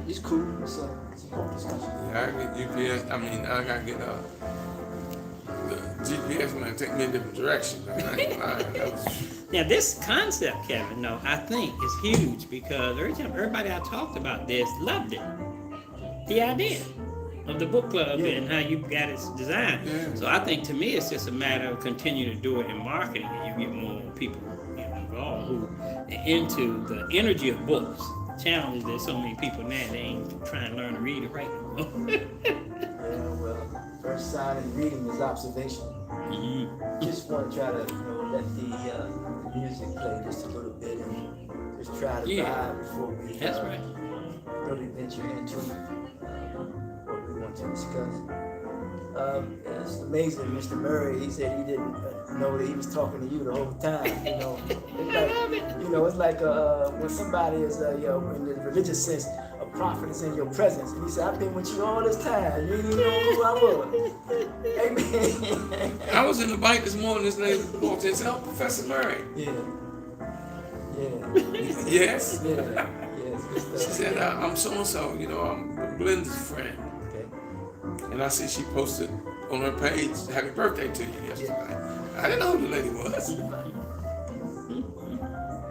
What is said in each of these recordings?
It's cool. It's a whole discussion. Yeah, I get GPS. I mean, I gotta get the GPS man take me in a different direction. Man. I ain't gonna lie. That was, Now, this concept, Kevin, though, I think is huge because everybody I talked about this loved it. The idea of the book club and how you got it designed. Yeah. So I think to me it's just a matter of continuing to do it in marketing, and you get more people involved who are into the energy of books. The challenge is there's so many people now they ain't trying to learn to read and write no more. Yeah, well, first sign in reading is observation. Mm-hmm. Just want to try to, let the music play just a little bit and just try to vibe before we That's right. really venture into what we want to discuss. It's amazing, Mr. Murray. He said he didn't know that he was talking to you the whole time. It's like when somebody is, in the religious sense, a prophet is in your presence, and he said, "I've been with you all this time. You didn't know who I was." Amen. I was in the bike this morning. This lady walked in and said, "Oh, Professor Murray." Yeah. Yes. Yeah. Yes. She said, "I'm so and so. I'm Belinda's friend." Okay. And I see she posted on her page, "Happy birthday to you" yesterday. I didn't know who the lady was.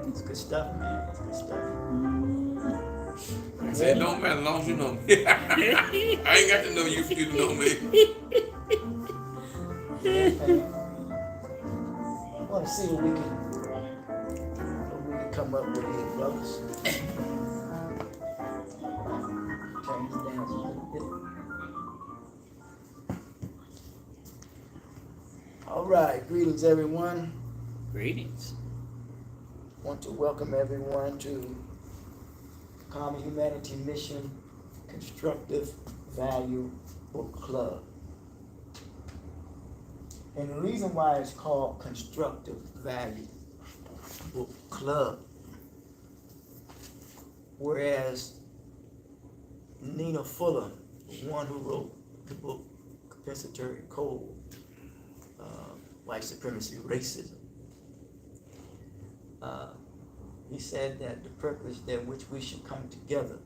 It's good stuff, man. It's good stuff. I said, "It don't matter as long as you know me." I ain't got to know you for you to know me. I want to see what we can come up with here, brothers. Turn this down a little bit. All right, greetings, everyone. Greetings. Want to welcome everyone to Common Humanity Mission Constructive Value Book Club. And the reason why it's called Constructive Value Book Club, whereas Nina Fuller, the one who wrote the book Compensatory Code, White Supremacy, Racism, he said that the purpose that which we should come together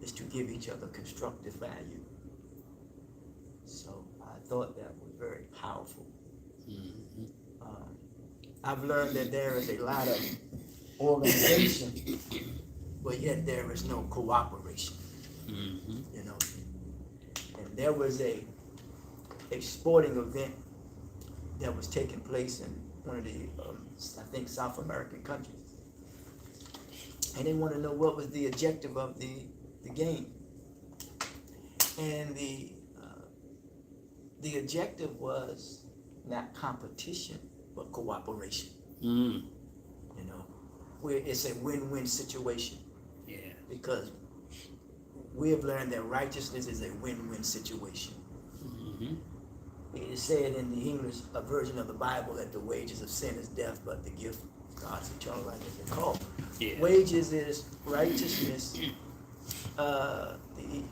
is to give each other constructive value. So I thought that was very powerful. Mm-hmm. I've learned that there is a lot of organization, but yet there is no cooperation. Mm-hmm. And there was a sporting event that was taking place in one of the, I think, South American countries. And they want to know what was the objective of the game. And the objective was not competition, but cooperation. Mm. Where it's a win-win situation. Yeah. Because we have learned that righteousness is a win-win situation. Mm-hmm. It is said in the English version of the Bible that the wages of sin is death, but the gift of God's eternal life is called. Yeah. Wages is righteousness.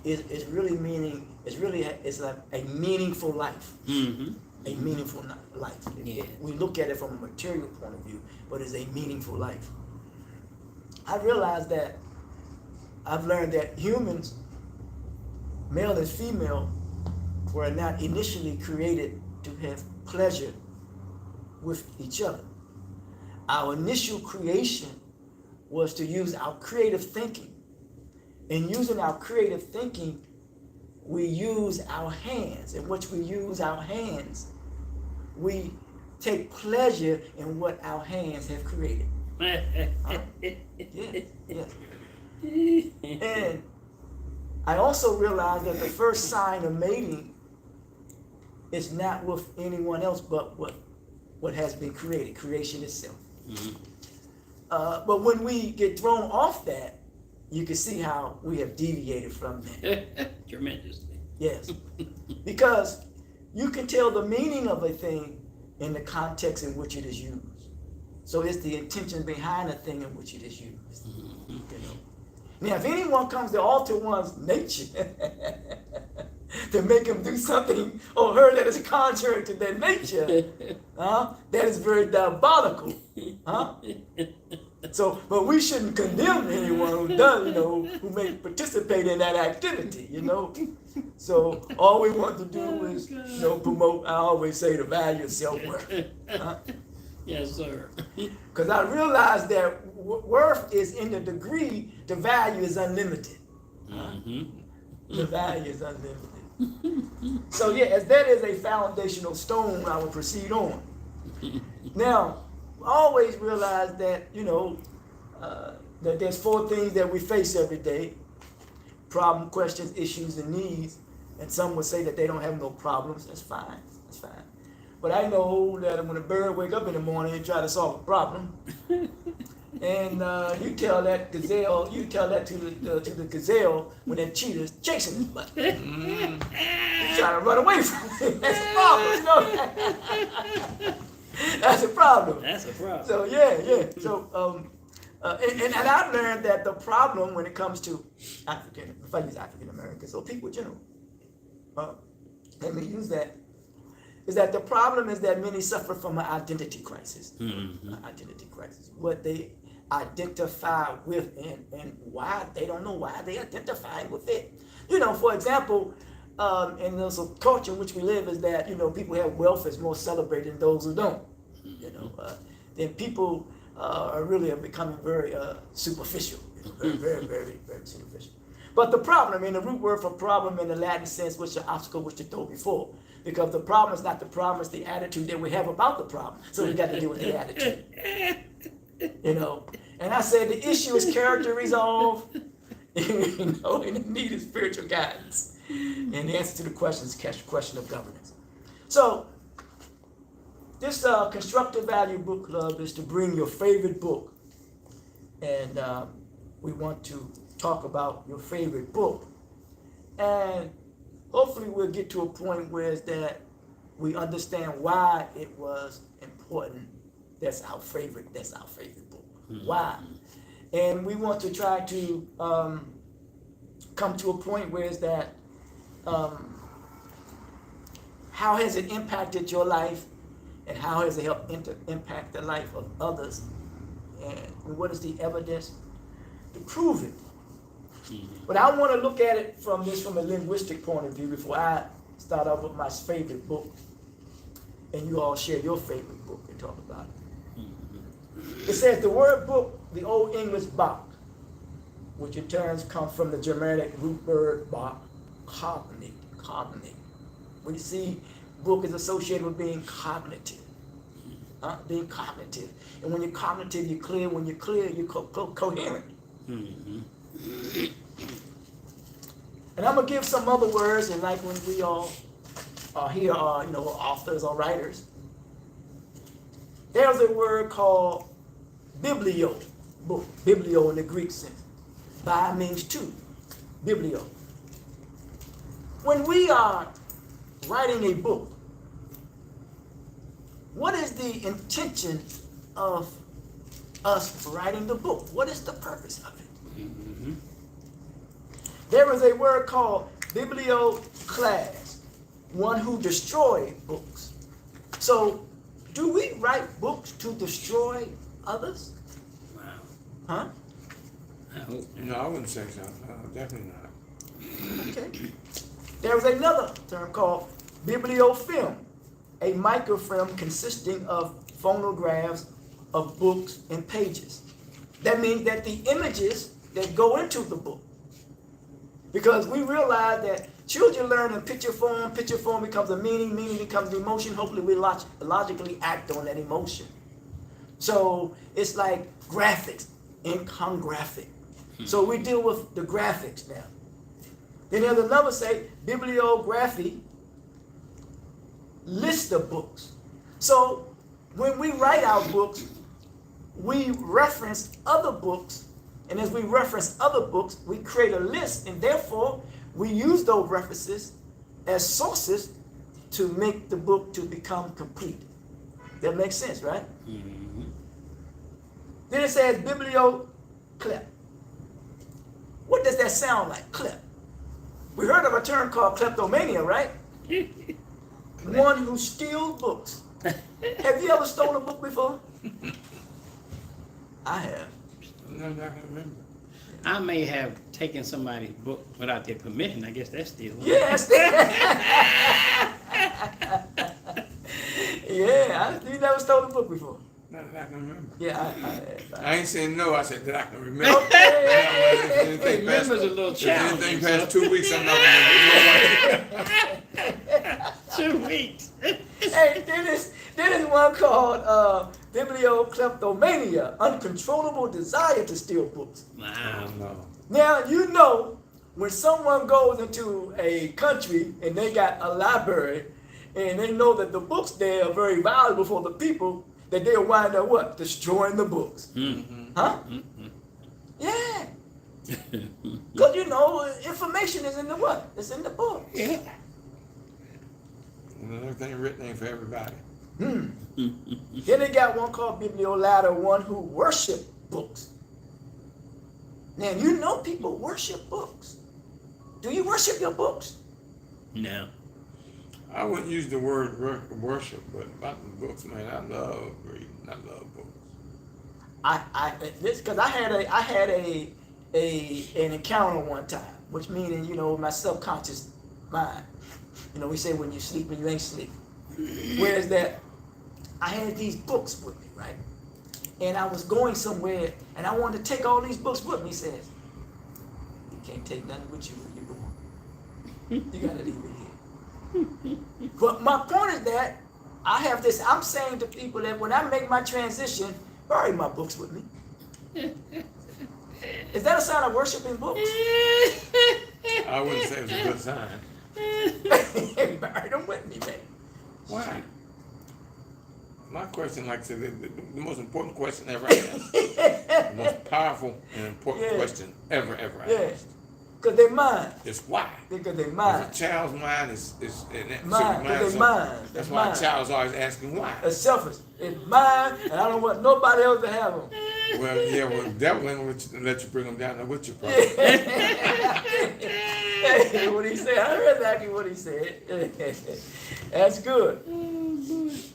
Is really meaning. It's like a meaningful life. Mm-hmm. A meaningful life. Yeah. We look at it from a material point of view, but it's a meaningful life. I realized that I've learned that humans, male and female, were not initially created to have pleasure with each other. Our initial creation was to use our creative thinking. In using our creative thinking, we use our hands. In which we use our hands, we take pleasure in what our hands have created. Yes. And I also realized that the first sign of mating is not with anyone else but what has been created, creation itself. Mm-hmm. But when we get thrown off that, you can see how we have deviated from that. Tremendously. Yes. Because you can tell the meaning of a thing in the context in which it is used. So it's the intention behind the thing in which it is used. Mm-hmm. Now, if anyone comes to alter one's nature to make him do something or her that is contrary to their nature, that is very diabolical. So, but we shouldn't condemn anyone who does, who may participate in that activity. So all we want to do is, promote, I always say, the value of self-worth. Yes, sir. Because I realize that worth is in the degree the value is unlimited. The value is unlimited. So yeah, as that is a foundational stone, I will proceed on. Now, I always realize that, that there's 4 things that we face every day: problem, questions, issues, and needs. And some would say that they don't have no problems. That's fine. That's fine. But I know that when a bird wake up in the morning and try to solve a problem, and you tell that gazelle, to the gazelle when that cheetah's chasing his butt. He's trying to run away from it. That's a problem, That's a problem. That's a problem. So yeah. So and I've learned that the problem when it comes to if I use African Americans, so people in general, let me use that, is that the problem is that many suffer from an identity crisis. Identity crisis. What they identify with and why they don't know why they identify with it. For example, in this culture in which we live is that, people have wealth is more celebrated than those who don't. Then people are really becoming very superficial. Very, very, very, very superficial. But the problem, the root word for problem in the Latin sense was the obstacle which you told before. Because the problem is not the problem, it's the attitude that we have about the problem. So we got to deal with the attitude. And I said the issue is character resolve, and the need is spiritual guidance. And the answer to the question is question of governance. So this Constructive Value Book Club is to bring your favorite book. And we want to talk about your favorite book. And hopefully we'll get to a point where it's that we understand why it was important. That's our favorite book. Why? And we want to try to come to a point where it's that how has it impacted your life, and how has it helped impact the life of others, and what is the evidence to prove it? But I want to look at it from a linguistic point of view before I start off with my favorite book, and you all share your favorite book and talk about it. It says the word book, the Old English bach, which in turns comes from the Germanic root word bach, cognate. We see book is associated with being cognitive. Being cognitive. And when you're cognitive, you're clear. When you're clear, you're coherent. And I'm going to give some other words, and like when we all are here are, authors or writers, there's a word called biblio, book, biblio in the Greek sense. Bi means two, biblio. When we are writing a book, what is the intention of us writing the book? What is the purpose of it? There is a word called biblioclast, one who destroys books. So, do we write books to destroy others? Wow. Huh? I hope. No, I wouldn't say so. Definitely not. Okay. There is another term called bibliofilm, a microfilm consisting of phonographs of books and pages. That means that the images that go into the book, because we realize that children learn in picture form becomes a meaning becomes an emotion, hopefully we logically act on that emotion. So it's like graphics, infographic. So we deal with the graphics now. Then there's another say, bibliography, list of books. So when we write our books, we reference other books, and as we reference other books, we create a list, and therefore we use those references as sources to make the book to become complete. That makes sense, right? Then it says biblioclep. What does that sound like, clip? We heard of a term called kleptomania, right? One who steals books. Have you ever stolen a book before? I have. No, I can remember. I may have taken somebody's book without their permission. I guess that's still. Yes. Yeah, you never stole a book before. Not that I can remember. Yeah, I ain't saying no. I said that I can remember. Okay. Anything past, Remember's a little if challenge. anything past 2 weeks, I'm not remember. 2 weeks. Hey, there is one called bibliokleptomania, uncontrollable desire to steal books. Wow. No. Now, you know, when someone goes into a country and they got a library and they know that the books there are very valuable for the people, that they'll wind up what? Destroying the books. Mm-hmm. Huh? Mm-hmm. Yeah. Because, you know, information is in the what? It's in the book. Yeah. Everything written ain't for everybody. Then they got one called Bibliolater, one who worship books. Now, you know people worship books. Do you worship your books? No. I wouldn't use the word worship, but about the books, man, I love reading. I love books. Because I had an encounter one time, which meaning, you know, my subconscious mind. You know, we say when you sleep and you ain't sleep. Whereas that I had these books with me, right? And I was going somewhere and I wanted to take all these books with me. He says, you can't take nothing with you when you're going. You gotta leave it here. But my point is that I'm saying to people that when I make my transition, bury my books with me. Is that a sign of worshiping books? I wouldn't say it's a good sign. Bury them with me, man. Why? My question, like I said, the most important question ever asked. The most powerful and important question ever asked. Because they're mine. It's why. Because they're mine. Because a child's mind is Mine, because they're mine. That's They're why mine. a child's always asking why. It's selfish. It's mine, and I don't want nobody else to have them. Well, yeah, well, the devil ain't gonna let you bring them down there with you, probably. Hey, what he said, I heard exactly what he said. That's good.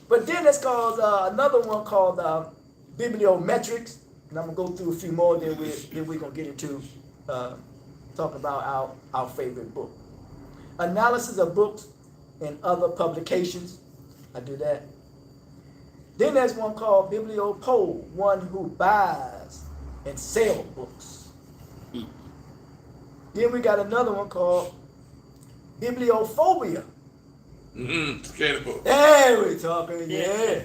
But then there's called another one called bibliometrics, and I'm gonna go through a few more. Then we're gonna get into talking about our favorite book. Analysis of books and other publications. I do that. Then there's one called bibliopole, one who buys and sells books. Then we got another one called bibliophobia. Scared of books. Hey, we're talking, yeah.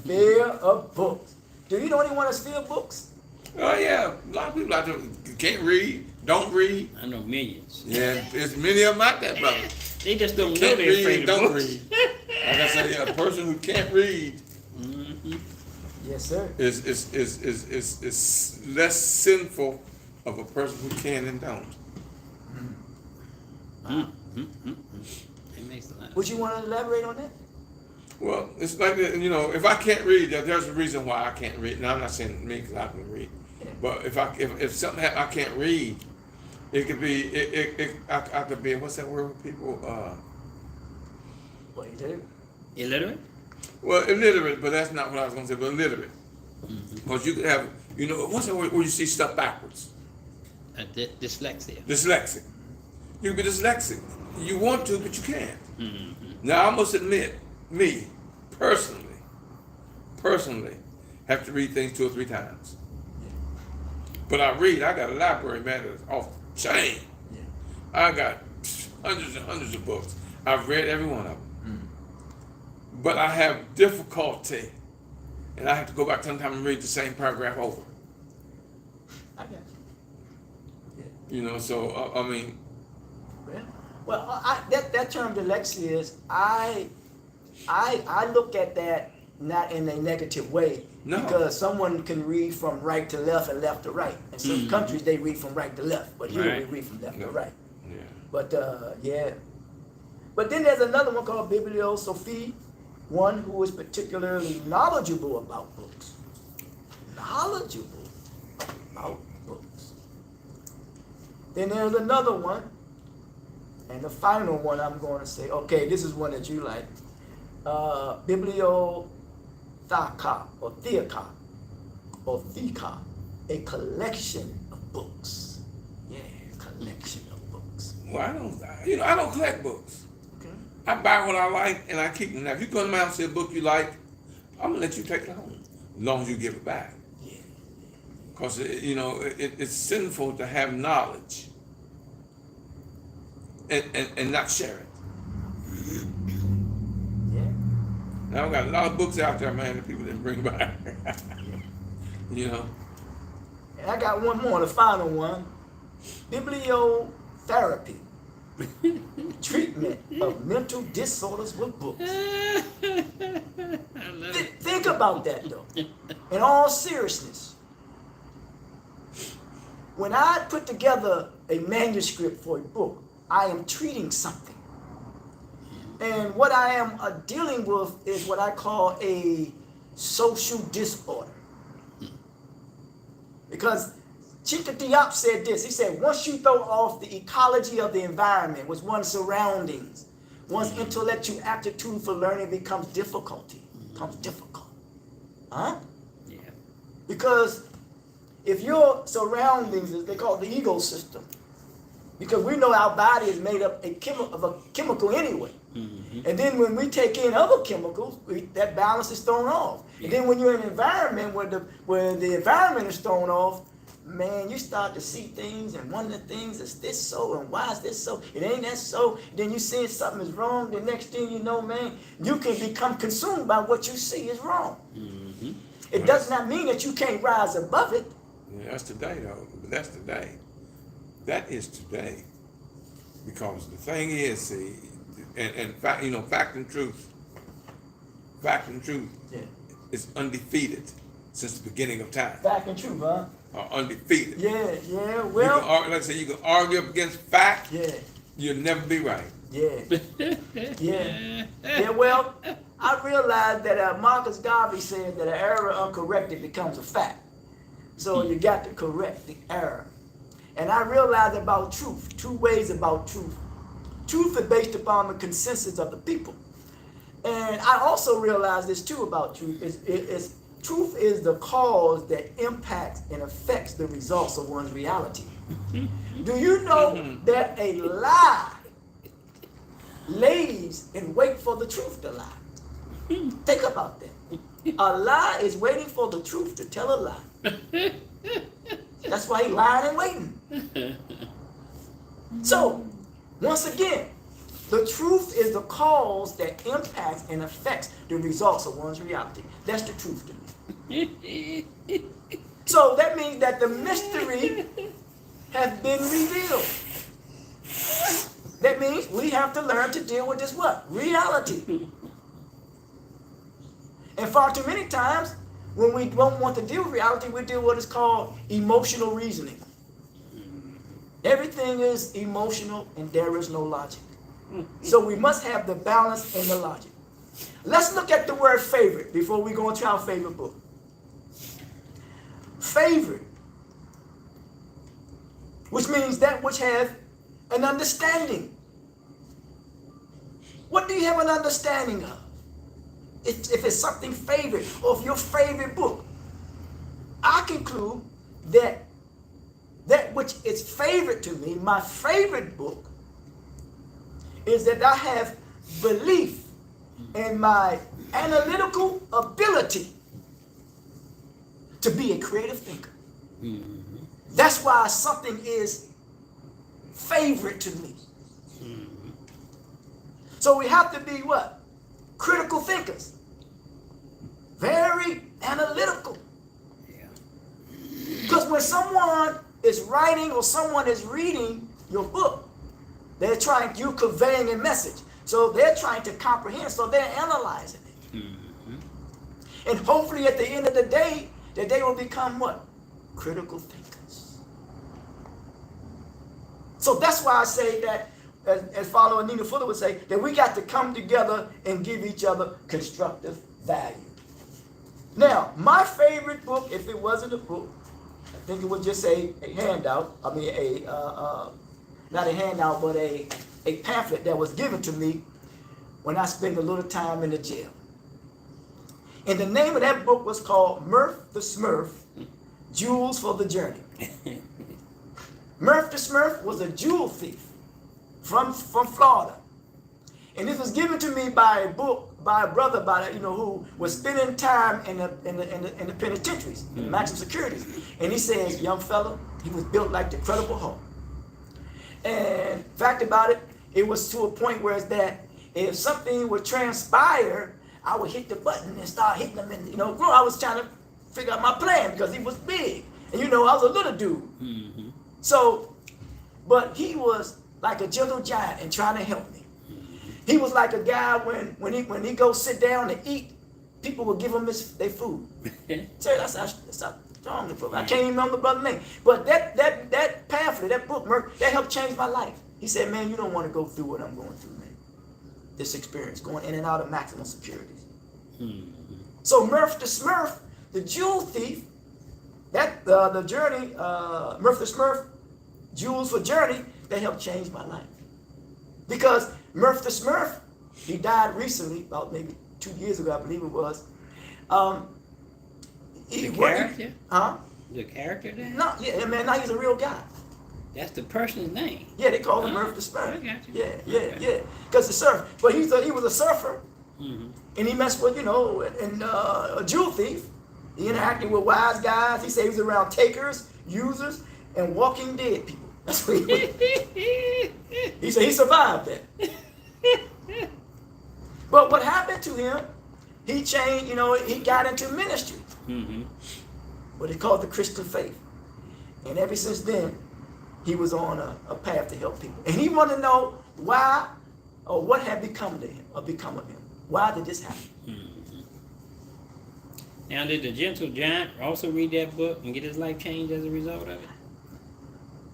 Fear of books. Do you know anyone that's fear of books? Oh yeah, a lot of people out there can't read, don't read. I know millions. Yeah, there's many of them out there, brother. They just don't know Can't they're read, afraid of don't books. read. Like I said, a person who can't read Yes, sir. is less sinful of a person who can and don't. It makes a lot of Would you want to elaborate on that? Well, it's like, you know, if I can't read, there's a reason why I can't read. Now I'm not saying me because I can read, but if something I can't read, it could be I could be, what's that word with people? What you do? illiterate? Well, illiterate, but that's not what I was going to say. But illiterate, because you could have, you know, what's that word where you see stuff backwards? Dyslexia. Dyslexic. You can be dyslexic. You want to, but you can't. Mm-hmm. Now I must admit, me personally, have to read things 2 or 3 times. But I read. I got a library, man, that's off the chain. Yeah. I got hundreds and hundreds of books. I've read every one of them. But I have difficulty, and I have to go back sometime and read the same paragraph over. I got you. You know, so I mean, Well, that term dyslexia is I look at that not in a negative way. No. Because someone can read from right to left and left to right. In some countries they read from right to left, but here we Right. read from left to No. right. yeah. But yeah. But then there's another one called bibliosophie, one who is particularly knowledgeable about books. Knowledgeable about books. Then there's another one, and the final one I'm going to say, okay, this is one that you like. Bibliotheca or theoca, or thika, a collection of books. Yeah, collection of books. Well, I don't collect books. Okay. I buy what I like and I keep them. Now, if you come to me and see a book you like, I'm gonna let you take it home, as long as you give it back. Yeah. Because it's sinful to have knowledge and not share it. Yeah. Now we got a lot of books out there, man, that people didn't bring back. You know. And I got one more, the final one. Bibliotherapy. Treatment of mental disorders with books. I love it. Think about that though. In all seriousness. When I put together a manuscript for a book, I am treating something. And what I am dealing with is what I call a social disorder. Because Chica Diop said this. He said, once you throw off the ecology of the environment, with one's surroundings, one's intellectual aptitude for learning becomes difficult. Huh? Yeah. Because if your surroundings, as they call it the ecosystem, because we know our body is made up of a chemical anyway. Mm-hmm. And then when we take in other chemicals, that balance is thrown off. Yeah. And then when you're in an environment where the environment is thrown off, man, you start to see things and wonder things, is this so and why is this so? It ain't that so. Then you see something is wrong, the next thing you know, man, you can become consumed by what you see is wrong. Mm-hmm. It does not mean that you can't rise above it. Yeah, that's today, though. That's today. That is today. Because the thing is, see, and fact, fact and truth Yeah. is undefeated since the beginning of time. Fact and truth, huh? Are undefeated. Yeah, well. Like I say, you can argue up against fact. Yeah. You'll never be right. Yeah. Yeah, well, I realized that Marcus Garvey said that an error uncorrected becomes a fact. So you got to correct the error. And I realized about truth, two ways about truth. Truth is based upon the consensus of the people. And I also realized this too about truth. Truth is the cause that impacts and affects the results of one's reality. Do you know that a lie lays in wait for the truth to lie? Think about that. A lie is waiting for the truth to tell a lie. That's why he's lying and waiting. So, once again, the truth is the cause that impacts and affects the results of one's reality. That's the truth to me. So that means that the mystery has been revealed. That means we have to learn to deal with this what? Reality. And far too many times, when we don't want to deal with reality, we deal with what is called emotional reasoning. Everything is emotional and there is no logic. So we must have the balance and the logic. Let's look at the word favorite before we go into our favorite book. Favorite, which means that which has an understanding. What do you have an understanding of? If it's something favorite, or if your favorite book, I conclude that which is favorite to me, my favorite book, is that I have belief in my analytical ability to be a creative thinker. Mm-hmm. That's why something is favorite to me. Mm-hmm. So we have to be what? Critical thinkers. Very analytical. Yeah. Because when someone is writing or someone is reading your book, you're conveying a message. So they're trying to comprehend, so they're analyzing it. Mm-hmm. And hopefully at the end of the day, that they will become what? Critical thinkers. So that's why I say that, as follower Nina Fuller would say, that we got to come together and give each other constructive value. Now, my favorite book, if it wasn't a book, I think it was just a handout. I mean, not a handout, but a pamphlet that was given to me when I spent a little time in the jail. And the name of that book was called Murph the Smurf, Jewels for the Journey. Murph the Smurf was a jewel thief from Florida. And this was given to me by a brother who was spending time in the penitentiaries, in the maximum securities. And he says, young fella, he was built like the Incredible Hulk. And fact about it, it was to a point where it's that if something would transpire, I would hit the button and start hitting them. And I was trying to figure out my plan because he was big, and I was a little dude. Mm-hmm. So, but he was like a gentle giant and trying to help me. He was like a guy when he goes sit down to eat, people would give him their food. So that's how strong the book. I can't even remember the brother's name. But that pamphlet, that book, that helped change my life. He said, man, you don't want to go through what I'm going through, man. This experience, going in and out of maximum securities. Mm-hmm. So Murph the Smurf, the jewel thief, the journey, Murph the Smurf, Jewels for Journey, that helped change my life. Because Murph the Smurf, he died recently, about maybe 2 years ago, I believe it was. The character? Huh? The character there? No, yeah, man, now he's a real guy. That's the person's name. Yeah, they call him Murph the Smurf. I got you. Yeah. Because the surf, but he was a surfer, Mm-hmm. and he messed with, a jewel thief. He interacted with wise guys. He said he was around takers, users, and walking dead people. That's what he was. He said he survived that. But what happened to him, he changed, he got into ministry. Mm-hmm. What they call the Christian faith. And ever since then, he was on a path to help people. And he wanted to know why or what had become of him. Why did this happen? Mm-hmm. Now, did the gentle giant also read that book and get his life changed as a result of it?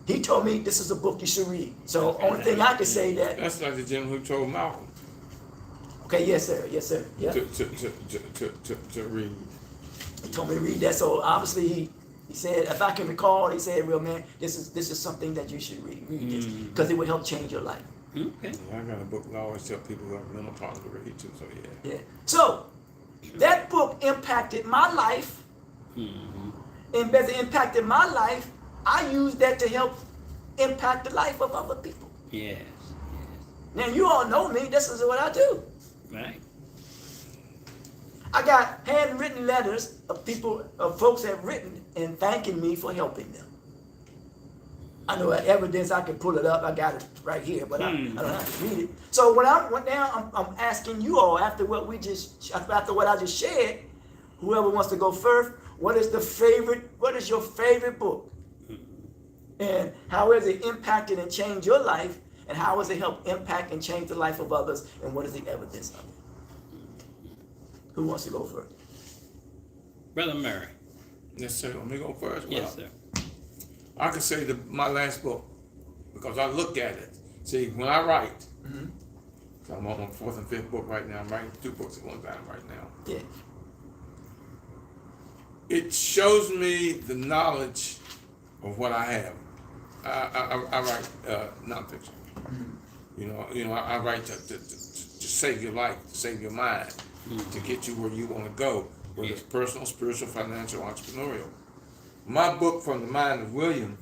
He told me this is a book you should read. So only thing I can say that. That's like the gentleman who told Malcolm. Okay, yes sir. Yeah. To read. He told me to read that. So obviously he said, if I can recall, he said, real man, this is something that you should read. Read this because it will help change your life. Okay. Yeah, I got a book that I always tell people who have mental problems to read too. So yeah. Yeah. So that book impacted my life. Mm-hmm. And as it impacted my life, I use that to help impact the life of other people. Yes. Now you all know me. This is what I do. Right. I got handwritten letters of folks have written and thanking me for helping them. I know evidence, I can pull it up. I got it right here, but I don't have to read it. So when I went down, I'm asking you all after what I just shared, whoever wants to go first, what is your favorite book? And how has it impacted and changed your life? And how has it helped impact and change the life of others? And what is the evidence of it? Who wants to go first? Brother Murray. Yes, sir. Let me go first. Yes, sir. I can say my last book because I look at it. See, when I write, so I'm on my fourth and fifth book right now. I'm writing 2 books at one time right now. Yeah. It shows me the knowledge of what I have. I write nonfiction. I write to save your life, to save your mind, to get you where you want to go, whether it's personal, spiritual, financial, entrepreneurial. My book, From the Mind of William,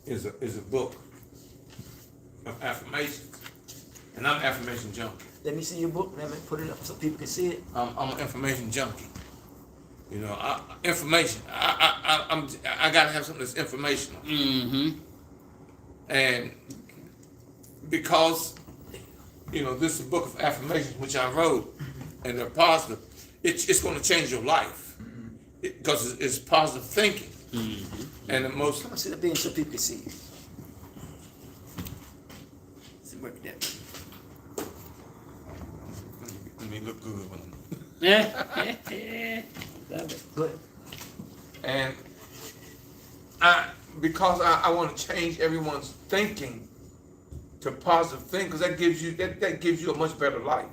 is a book of affirmations, and I'm an affirmation junkie. Let me see your book. Let me put it up so people can see it. I'm an information junkie. Information. I gotta have something that's informational. Mm-hmm. And because this is a book of affirmations which I wrote, and they're positive, it's going to change your life because it's positive thinking. Mm-hmm. And the most. Come on, sit up there so people can see it. See, work that. Let me look good when I'm. Love it. Good. And because I want to change everyone's thinking to positive thinking, because that gives you a much better life.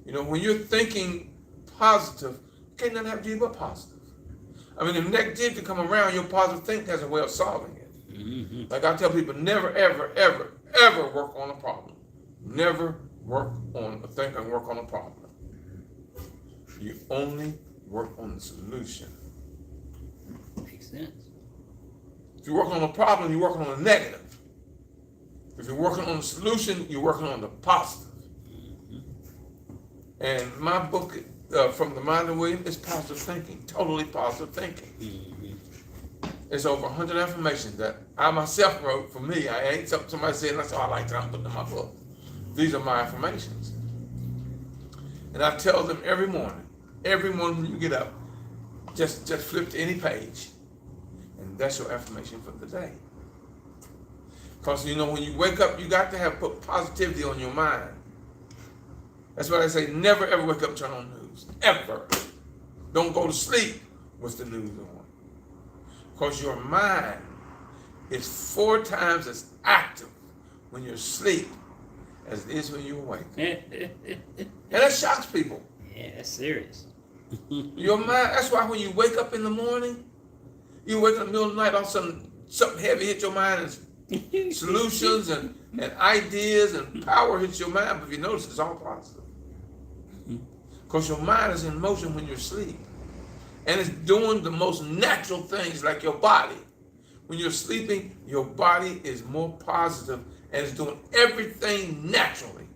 When you're thinking positive, can't nothing happen to you but positive. I mean, if negativity come around, your positive thinking has a way of solving it. Mm-hmm. Like I tell people, never, ever, ever, ever work on a problem. Never work on a problem. You only work on the solution. Makes sense. If you're working on a problem, you're working on the negative. If you're working on the solution, you're working on the positive. And my book, From the Mind of William, is positive thinking, totally positive thinking. It's over 100 affirmations that I myself wrote for me. I ain't something somebody said, and that's all I like to put in my book. These are my affirmations. And I tell them every morning when you get up, just flip to any page, and that's your affirmation for the day. Because when you wake up, you got to put positivity on your mind. That's why I say never ever wake up and turn on the news. Ever. Don't go to sleep with the news on. Because your mind is 4 times as active when you're asleep as it is when you're awake. And that shocks people. Yeah, that's serious. Your mind, that's why when you wake up in the morning, you wake up in the middle of the night, all of a sudden something heavy hits your mind and solutions and ideas and power hits your mind. But if you notice, it's all positive. Because your mind is in motion when you're asleep. And it's doing the most natural things like your body. When you're sleeping, your body is more positive and it's doing everything naturally.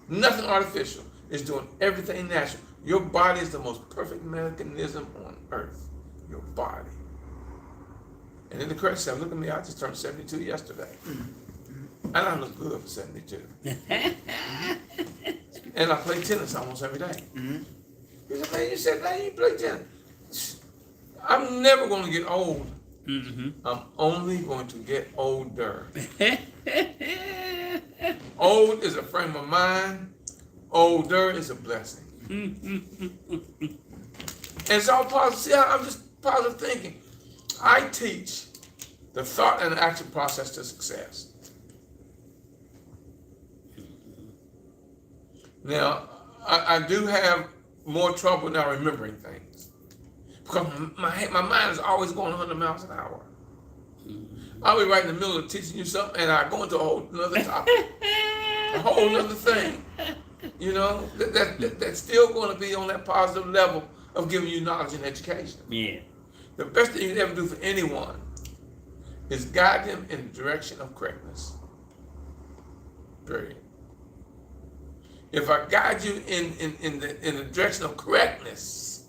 Nothing artificial. It's doing everything natural. Your body is the most perfect mechanism on earth. Your body. And then the correct said, look at me, I just turned 72 yesterday. And I look good for 72. And I play tennis almost every day. He said, man, you said, man, you play tennis. I'm never going to get old. I'm only going to get older. Old is a frame of mind. Older is a blessing. And it's all positive. See, I'm just positive thinking. I teach the thought and action process to success. Now, I do have more trouble now remembering things because my mind is always going 100 miles an hour. I'll be right in the middle of teaching you something and I go into a whole another topic, a whole other thing. That's still going to be on that positive level of giving you knowledge and education. Yeah. The best thing you can ever do for anyone is guide them in the direction of correctness. Period. If I guide you in the direction of correctness,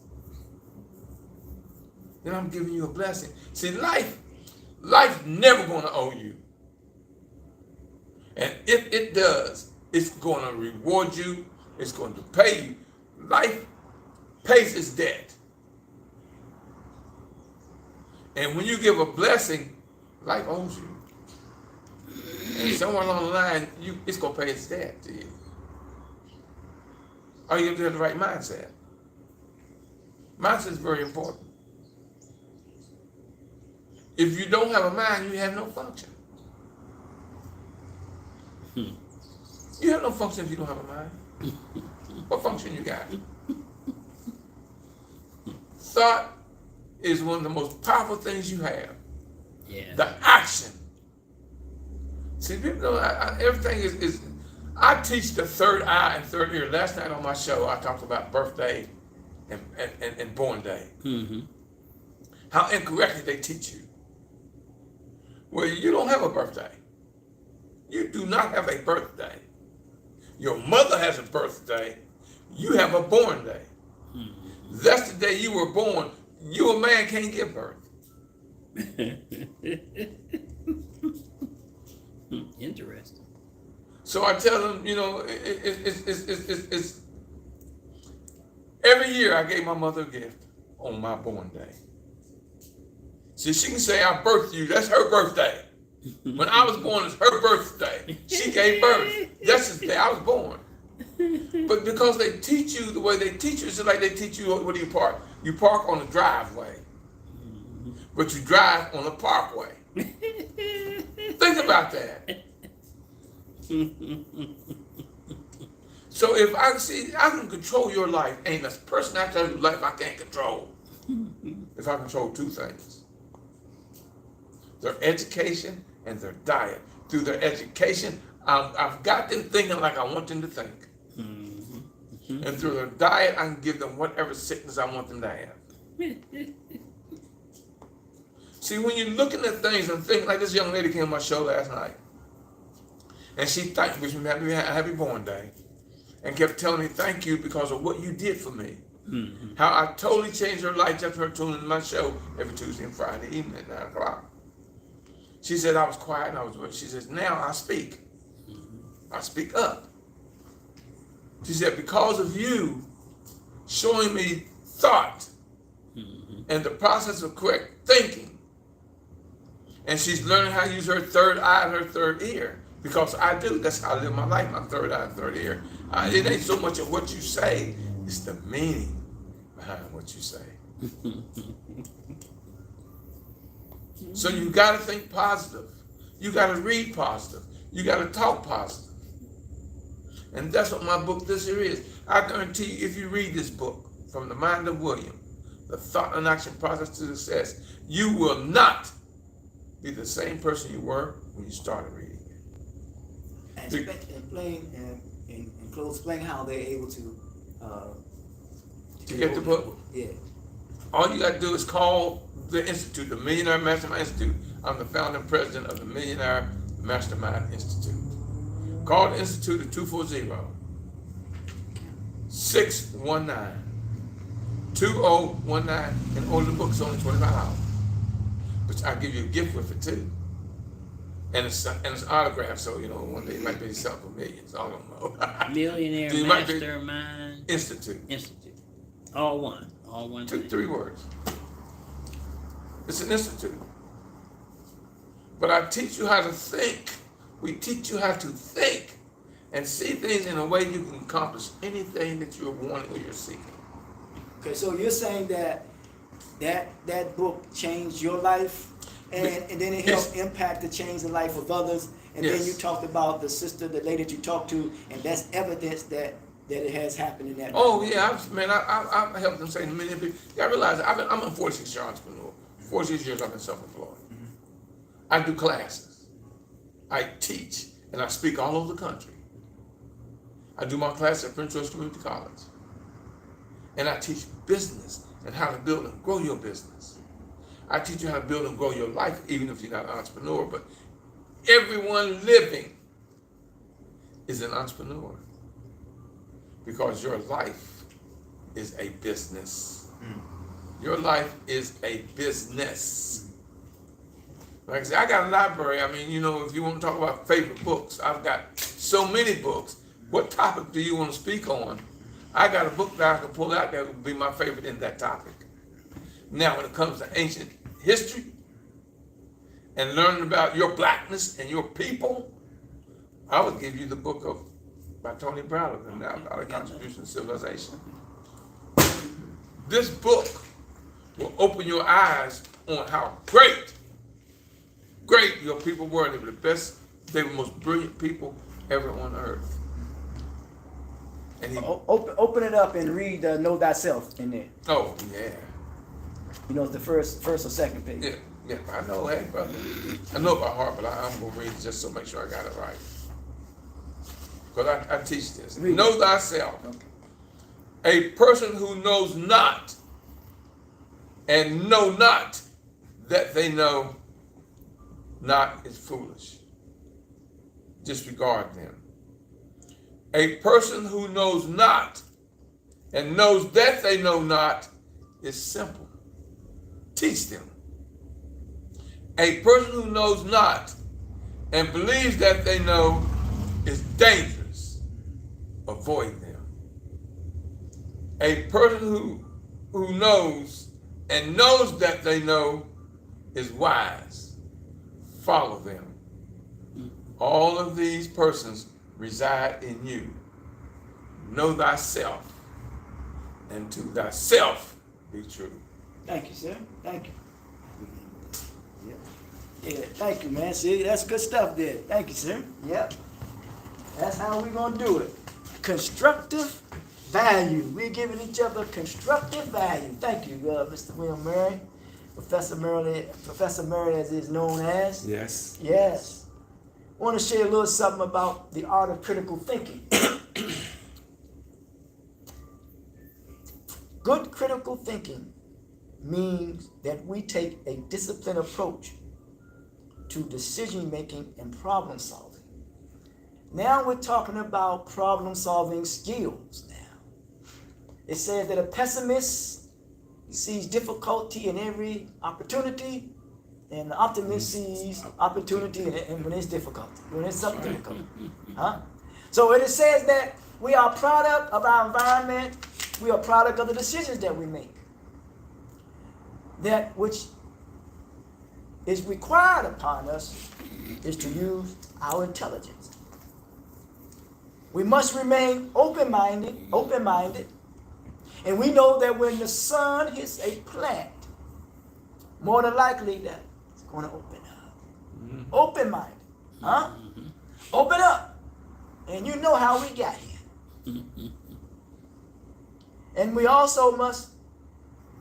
then I'm giving you a blessing. See, life never going to owe you. And if it does, it's going to reward you. It's going to pay you. Life pays its debt. And when you give a blessing, life owes you. And somewhere along the line, it's going to pay its debt to you. All you have to have the right mindset. Mindset is very important. If you don't have a mind, you have no function. You have no function if you don't have a mind. What function you got? Thought is one of the most powerful things you have. Yeah. The action. See, people know everything is. I teach the third eye and third ear. Last night on my show, I talked about birthday and born day. How incorrectly they teach you. Well, you don't have a birthday. You do not have a birthday. Your mother has a birthday. You have a born day. That's the day you were born. You, a man, can't give birth. Interesting. So I tell them, it's every year I gave my mother a gift on my born day. See, she can say I birthed you. That's her birthday. When I was born, it's her birthday. She gave birth. That's the day I was born. But because they teach you the way they teach you, it's like they teach you, where do you park? You park on the driveway, but you drive on the parkway. Think about that. So if I can control your life, ain't a person outside of life I can't control. If I control 2 things: their education and their diet. Through their education, I've got them thinking like I want them to think. And through their diet, I can give them whatever sickness I want them to have. See, when you're looking at things and thinking, like this young lady came on my show last night, and she thanked me, happy born day, and kept telling me thank you because of what you did for me. Mm-hmm. How I totally changed her life just her tuning in my show every Tuesday and Friday evening at 9 o'clock. She said I was quiet and she says, now I speak. I speak up. She said, because of you showing me thought and the process of correct thinking, and she's learning how to use her third eye and her third ear, because I do. That's how I live my life, my third eye and third ear. It ain't so much of what you say, it's the meaning behind what you say. So you got to think positive. You got to read positive. You got to talk positive. And that's what my book this year is. I guarantee you, if you read this book, From the Mind of William, The Thought and Action Process to Success, you will not be the same person you were when you started reading it. And close, explain how they're able to get the book? Yeah. All you got to do is call the Institute, the Millionaire Mastermind Institute. I'm the founding president of the Millionaire Mastermind Institute. Call the Institute at 240-619-2019 and order the book. It's only $25. But I'll give you a gift with it too. And it's autographed, so one day it might be selling for millions. I don't know. Millionaire Mastermind Institute. All one. Three words. It's an institute. But I teach you how to think. We teach you how to think and see things in a way you can accomplish anything that you're wanting or you're seeking. Okay, so you're saying that book changed your life, and then it helped impact the change the life of others. And Yes. then you talked about the lady that you talked to, and that's evidence that it has happened in that. Oh yeah, I've helped them say to many people. I realize I'm a 46-year entrepreneur. 46 years I've been self-employed. Mm-hmm. I do classes. I teach and I speak all over the country. I do my class at Prince George Community College. And I teach business and how to build and grow your business. I teach you how to build and grow your life, even if you're not an entrepreneur. But everyone living is an entrepreneur, because your life is a business. Your life is a business. Like I said, I got a library. I mean, if you want to talk about favorite books, I've got so many books. What topic do you want to speak on? I got a book that I can pull out that would be my favorite in that topic. Now, when it comes to ancient history and learning about your blackness and your people, I would give you the book by Tony Browder, about a contribution to civilization. This book will open your eyes on how great your people were. They were the best, they were the most brilliant people ever on earth. And open it up and read Know Thyself in there. Oh, yeah. It's the first or second page. Yeah, I know, hey, brother. I know by heart, but I'm going to read it just to make sure I got it right. Because I teach this. Read Know it. thyself. Okay. A person who knows not and know not that they know not is foolish. Disregard them. A person who knows not and knows that they know not is simple. Teach them. A person who knows not and believes that they know is dangerous. Avoid them. A person who knows and knows that they know is wise. Follow them. All of these persons reside in you. Know thyself, and to thyself be true. Thank you, sir. Thank you. Yeah, thank you, man. See, that's good stuff there. Thank you, sir. Yep. That's how we're going to do it. Constructive value. We're giving each other constructive value. Thank you, Mr. William Murray. Professor Murray, as is known as. Yes. Yes. I want to share a little something about the art of critical thinking. Good critical thinking means that we take a disciplined approach to decision making and problem solving. Now we're talking about problem solving skills now. It says that a pessimist sees difficulty in every opportunity, and the optimist sees opportunity and when it's difficult, when it's something difficult. Huh? So it says that we are a product of our environment, we are a product of the decisions that we make. That which is required upon us is to use our intelligence. We must remain open-minded, and we know that when the sun hits a plant, more than likely that it's going to open up. Mm-hmm. Open-minded, huh? Mm-hmm. Open up, and you know how we got here. Mm-hmm. And we also must,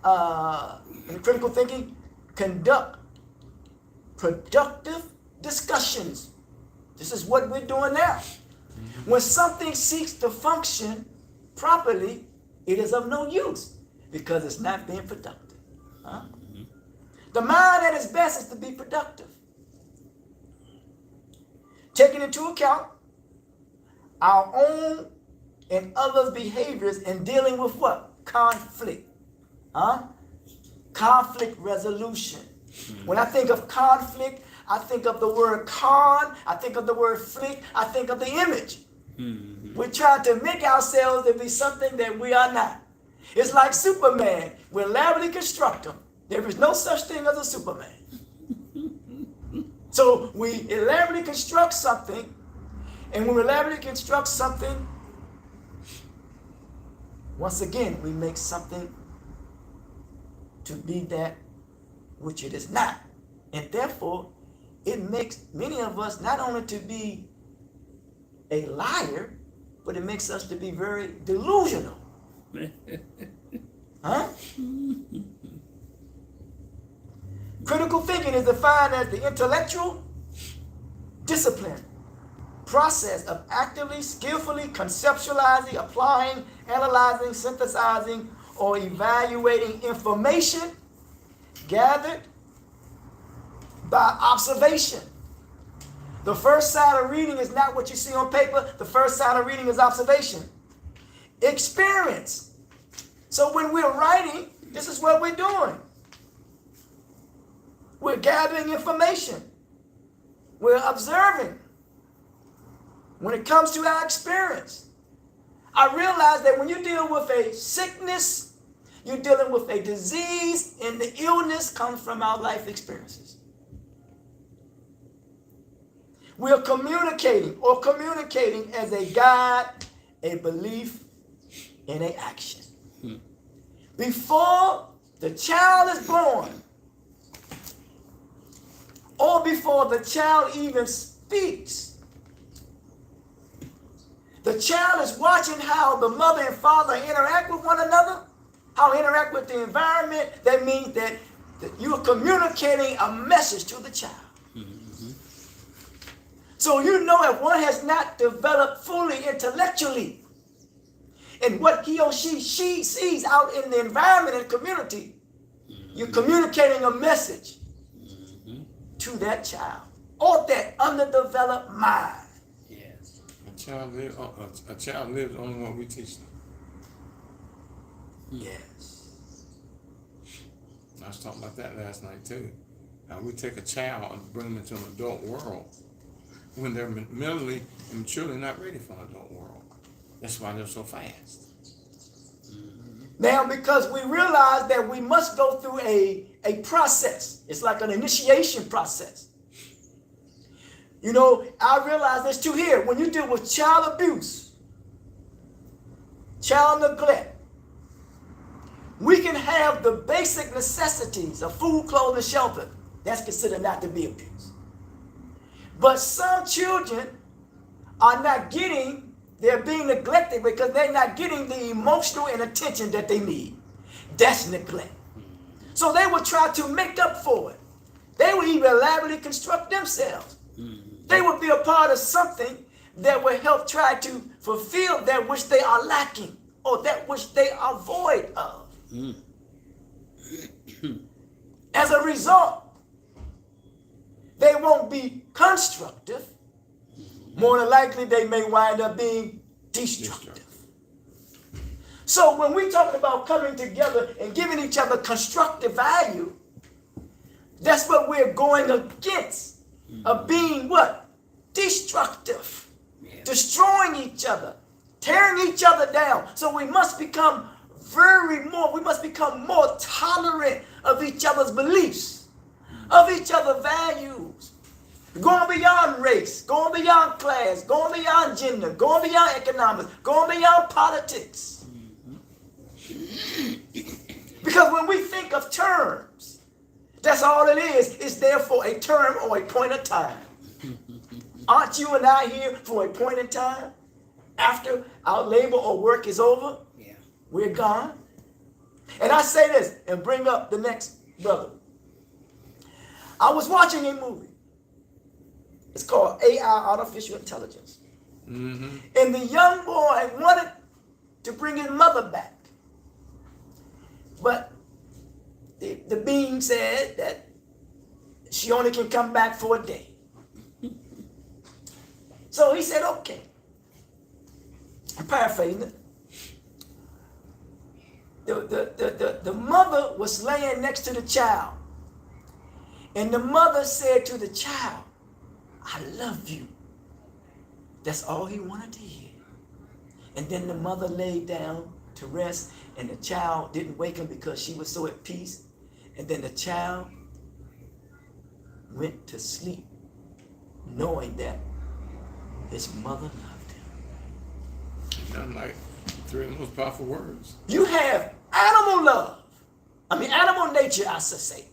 in critical thinking, conduct productive discussions. This is what we're doing now. When something seeks to function properly, it is of no use because it's not being productive. Huh? Mm-hmm. The mind at its best is to be productive. Taking into account our own and others' behaviors and dealing with what? Conflict. Huh? Conflict resolution. Mm-hmm. When I think of conflict, I think of the word con, I think of the word flick, I think of the image. Mm-hmm. We're trying to make ourselves to be something that we are not. It's like Superman. We elaborately construct him. There is no such thing as a Superman. So we elaborately construct something, and when we elaborately construct something, once again, we make something to be that which it is not. And therefore, it makes many of us not only to be a liar, but it makes us to be very delusional. Huh? Critical thinking is defined as the intellectual discipline, process of actively, skillfully conceptualizing, applying, analyzing, synthesizing, or evaluating information gathered by observation. The first sign of reading is not what you see on paper. The first sign of reading is observation. Experience. So when we're writing, this is what we're doing. We're gathering information. We're observing. When it comes to our experience, I realize that when you deal with a sickness, you're dealing with a disease, and the illness comes from our life experiences. We are communicating as a guide, a belief, and an action. Before the child is born, or before the child even speaks, the child is watching how the mother and father interact with one another, how they interact with the environment. That means that you are communicating a message to the child. Mm-hmm. So you know if one has not developed fully intellectually, and what he or she sees out in the environment and community, you're communicating a message to that child or that underdeveloped mind. Yes. A child lives only when we teach them. Yes. I was talking about that last night too. How we take a child and bring them into an adult world when they're mentally and maturely not ready for an adult world. That's why they're so fast. Now, because we realize that we must go through a process. It's like an initiation process. You know, I realize there's two here. When you deal with child abuse, child neglect, we can have the basic necessities of food, clothing, and shelter. That's considered not to be abuse. But some children are not getting, they're being neglected because they're not getting the emotional and attention that they need. That's neglect. So they will try to make up for it. They will even elaborately construct themselves. They will be a part of something that will help try to fulfill that which they are lacking or that which they are void of. As a result, they won't be constructive. More than likely, they may wind up being destructive. So when we talk about coming together and giving each other constructive value, that's what we're going against, of being what? Destructive. Yeah. Destroying each other, tearing each other down. So we must become more tolerant of each other's beliefs, of each other's values. Going beyond race, going beyond class, going beyond gender, going beyond economics, going beyond politics. Because when we think of terms, that's all it is. It's there for a term or a point of time. Aren't you and I here for a point in time? After our labor or work is over, Yeah. we're gone. And I say this and bring up the next brother. I was watching a movie. It's called AI, Artificial Intelligence. And the young boy wanted to bring his mother back. But the being said that she only can come back for a day. So he said, okay. I'm paraphrasing it. The mother was laying next to the child. And the mother said to the child, I love you. That's all he wanted to hear. And then the mother laid down to rest, and the child didn't wake him because she was so at peace. And then the child went to sleep knowing that his mother loved him. Nothing like three of the most powerful words. You have animal love. Animal nature, I should say.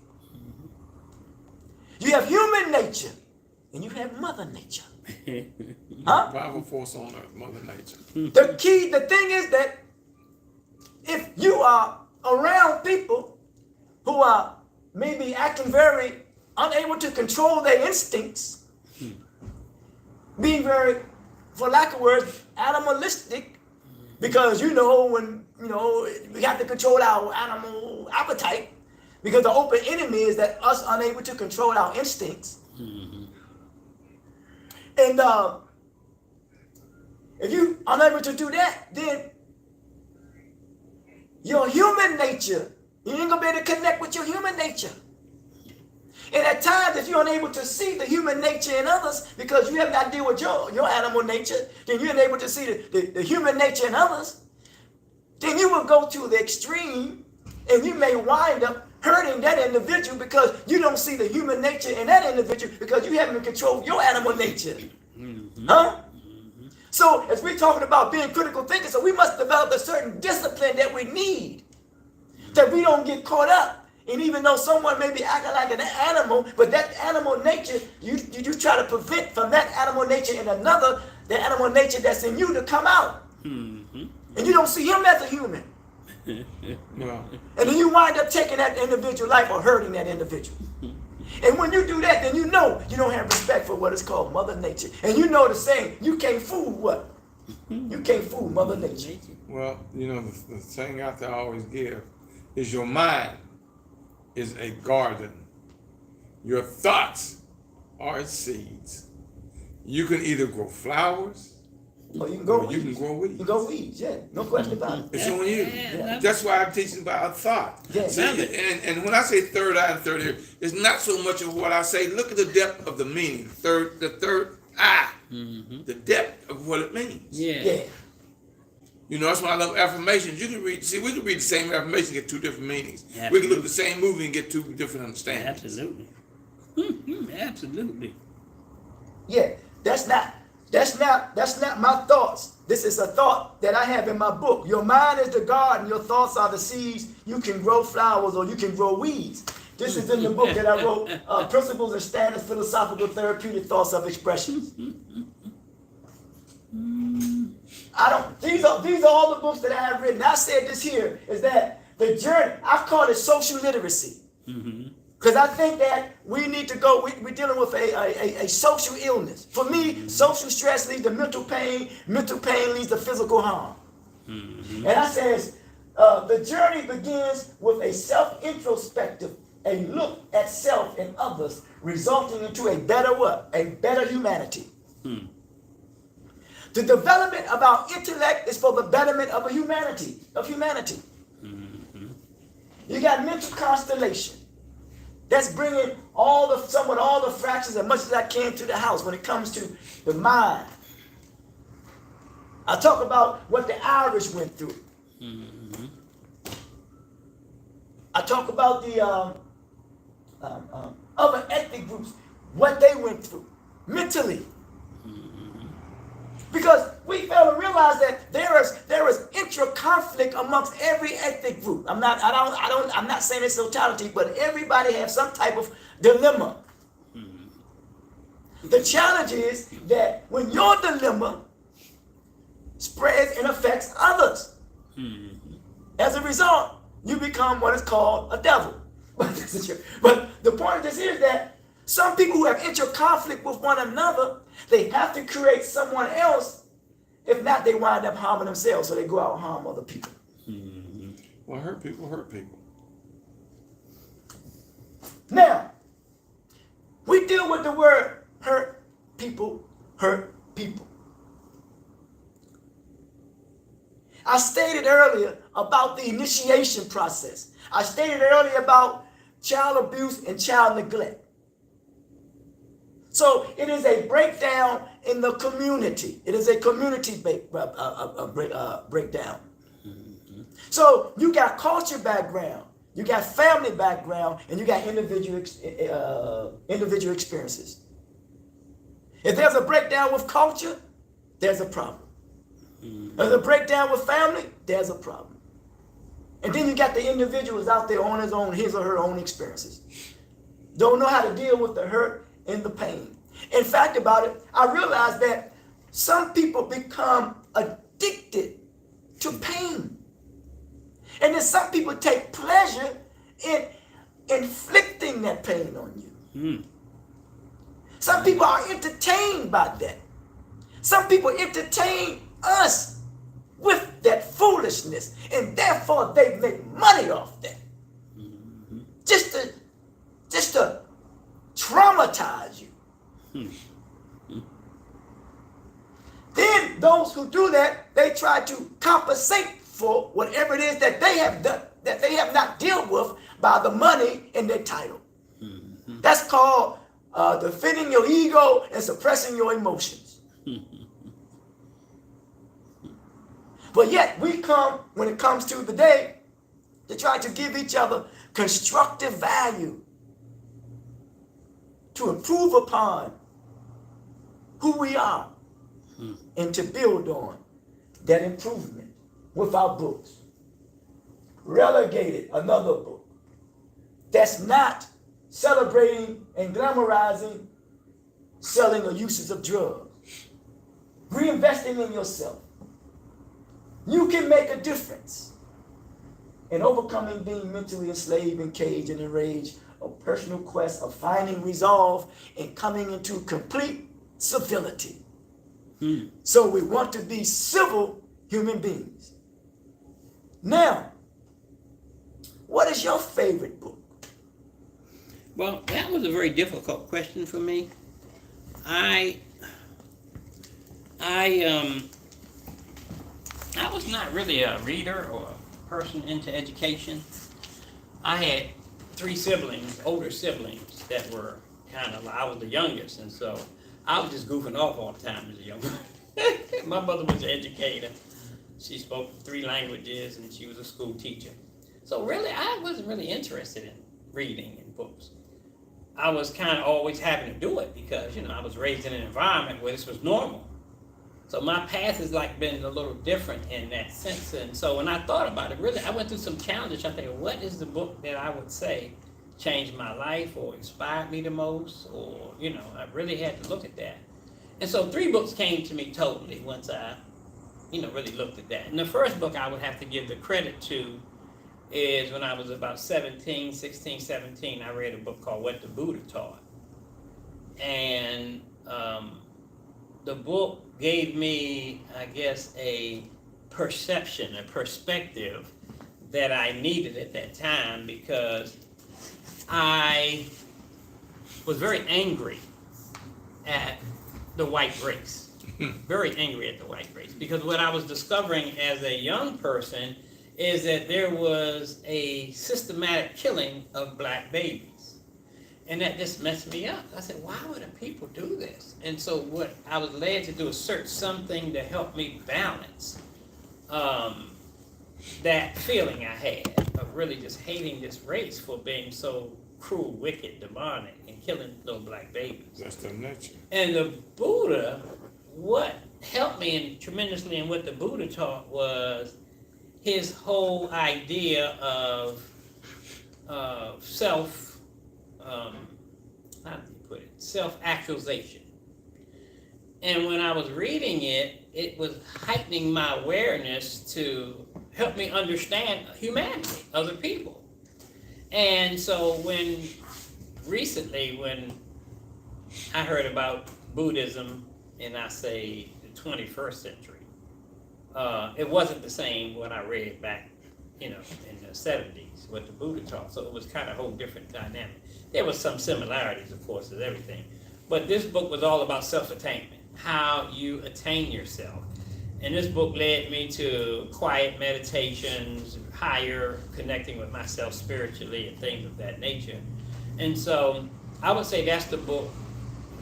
You have human nature, and you have mother nature. Huh? Powerful force on earth, Mother Nature. The thing is that if you are around people who are maybe acting very unable to control their instincts, being very, for lack of words, animalistic, because when we have to control our animal appetite, because the open enemy is that us unable to control our instincts. And if you unable to do that, then your human nature, you ain't gonna be able to connect with your human nature. And at times, if you're unable to see the human nature in others, because you have not dealt with your animal nature, then you're unable to see the human nature in others, then you will go to the extreme, and you may wind up hurting that individual because you don't see the human nature in that individual because you haven't controlled your animal nature. Huh? So as we're talking about being critical thinkers, so we must develop a certain discipline that we need, that we don't get caught up. And even though someone may be acting like an animal, but that animal nature, you try to prevent from that animal nature in another, the animal nature that's in you to come out. And you don't see him as a human. Well, And then you wind up taking that individual life or hurting that individual. And when you do that, then you know you don't have respect for what is called Mother Nature. And you know the saying, you can't fool what? You can't fool Mother Nature. well, the thing I have to always give is your mind is a garden. Your thoughts are its seeds. You can either grow flowers Or you can go or you weeds. can grow weeds. You can go weeds, yeah. No question about it. It's on you. Yeah. That's why I'm teaching about thought. Yeah. See, and when I say third eye and third ear, it's not so much of what I say. Look at the depth of the meaning. The third eye. The depth of what it means. Yeah. That's why I love affirmations. You can read. See, we can read the same affirmation and get two different meanings. Absolutely. We can look at the same movie and get two different understandings. Absolutely. Absolutely. Yeah. That's not my thoughts. This is a thought that I have in my book. Your mind is the garden, your thoughts are the seeds. You can grow flowers or you can grow weeds. This is in the book that I wrote, Principles and Standards, Philosophical Therapeutic Thoughts of Expression. These are all the books that I have written. I said this here is that the journey, I call it social literacy. Because I think that we need to go, we're dealing with a social illness. For me, social stress leads to mental pain leads to physical harm. And I says, The journey begins with a self-introspective, a look at self and others, resulting into a better what? A better humanity. The development of our intellect is for the betterment of humanity. You got mental constellation. That's bringing somewhat all the fractions as much as I can to the house when it comes to the mind. I talk about what the Irish went through. I talk about the other ethnic groups, what they went through mentally. Because we fail to realize that there is intra-conflict amongst every ethnic group. I'm not saying it's totality, but everybody has some type of dilemma. The challenge is that when your dilemma spreads and affects others, as a result, you become what is called a devil. But the point of this is that some people who have inter-conflict with one another, they have to create someone else. If not, they wind up harming themselves, so they go out and harm other people. Well, hurt people. Now, we deal with the word hurt people. I stated earlier about the initiation process. I stated earlier about child abuse and child neglect. So it is a breakdown in the community. It is a community breakdown. So you got culture background, you got family background, and you got individual experiences. If there's a breakdown with culture, there's a problem. There's a breakdown with family, there's a problem. And then you got the individuals out there on his or her own experiences. Don't know how to deal with the hurt and the pain. In fact about it, I realized that some people become addicted to pain. And then some people take pleasure in inflicting that pain on you. Some people are entertained by that. Some people entertain us with that foolishness, and therefore they make money off that. Just to traumatize you. Then those who do that, they try to compensate for whatever it is that they have done, that they have not dealt with by the money in their title. That's called defending your ego and suppressing your emotions. But yet we come, when it comes to the day, to try to give each other constructive value, to improve upon who we are, and to build on that improvement with our books. Relegated another book that's not celebrating and glamorizing selling or uses of drugs. Reinvesting in yourself. You can make a difference in overcoming being mentally enslaved, encaged, and enraged, a personal quest of finding resolve and coming into complete civility. So we want to be civil human beings. Now, what is your favorite book? Well, that was a very difficult question for me. I was not really a reader or a person into education. I had 3 siblings, older siblings, that were I was the youngest, and so I was just goofing off all the time as a young man. My mother was an educator. She spoke 3 languages, and she was a school teacher. So really, I wasn't really interested in reading and books. I was kind of always having to do it because, I was raised in an environment where this was normal. So my path has been a little different in that sense. And so when I thought about it, really, I went through some challenges. I think, what is the book that I would say changed my life or inspired me the most? Or, I really had to look at that. And so 3 books came to me totally once I, really looked at that. And the first book I would have to give the credit to is when I was about 16, 17, I read a book called What the Buddha Taught. And the book gave me, I guess, a perception, a perspective that I needed at that time, because I was very angry at the white race. Very angry at the white race. Because what I was discovering as a young person is that there was a systematic killing of black babies. And that just messed me up. I said, why would the people do this? And so what I was led to do is search something to help me balance that feeling I had of really just hating this race for being so cruel, wicked, demonic, and killing little black babies. That's their nature. And the Buddha, what helped me tremendously in what the Buddha taught was his whole idea of self, how do you put it, self-actualization. And when I was reading it, it was heightening my awareness to help me understand humanity, other people. And so recently when I heard about Buddhism in, I say, the 21st century, it wasn't the same what I read back, in the 70s, what the Buddha taught. So it was kind of a whole different dynamic. There was some similarities, of course, as everything. But this book was all about self-attainment, how you attain yourself. And this book led me to quiet meditations, higher connecting with myself spiritually and things of that nature. And so I would say that's the book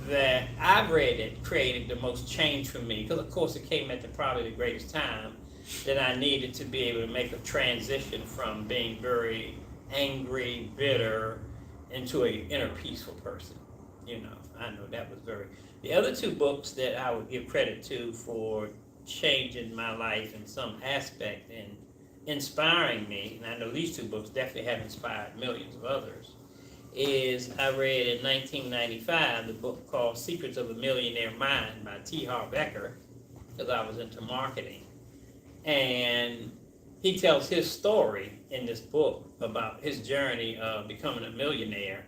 that I've read that created the most change for me, because of course it came at probably the greatest time that I needed to be able to make a transition from being very angry, bitter, into an inner peaceful person. I know that was the other two books that I would give credit to for changing my life in some aspect and inspiring me, and I know these two books definitely have inspired millions of others, is I read in 1995 the book called Secrets of a Millionaire Mind by T. Harv Eker, because I was into marketing. And he tells his story in this book about his journey of becoming a millionaire.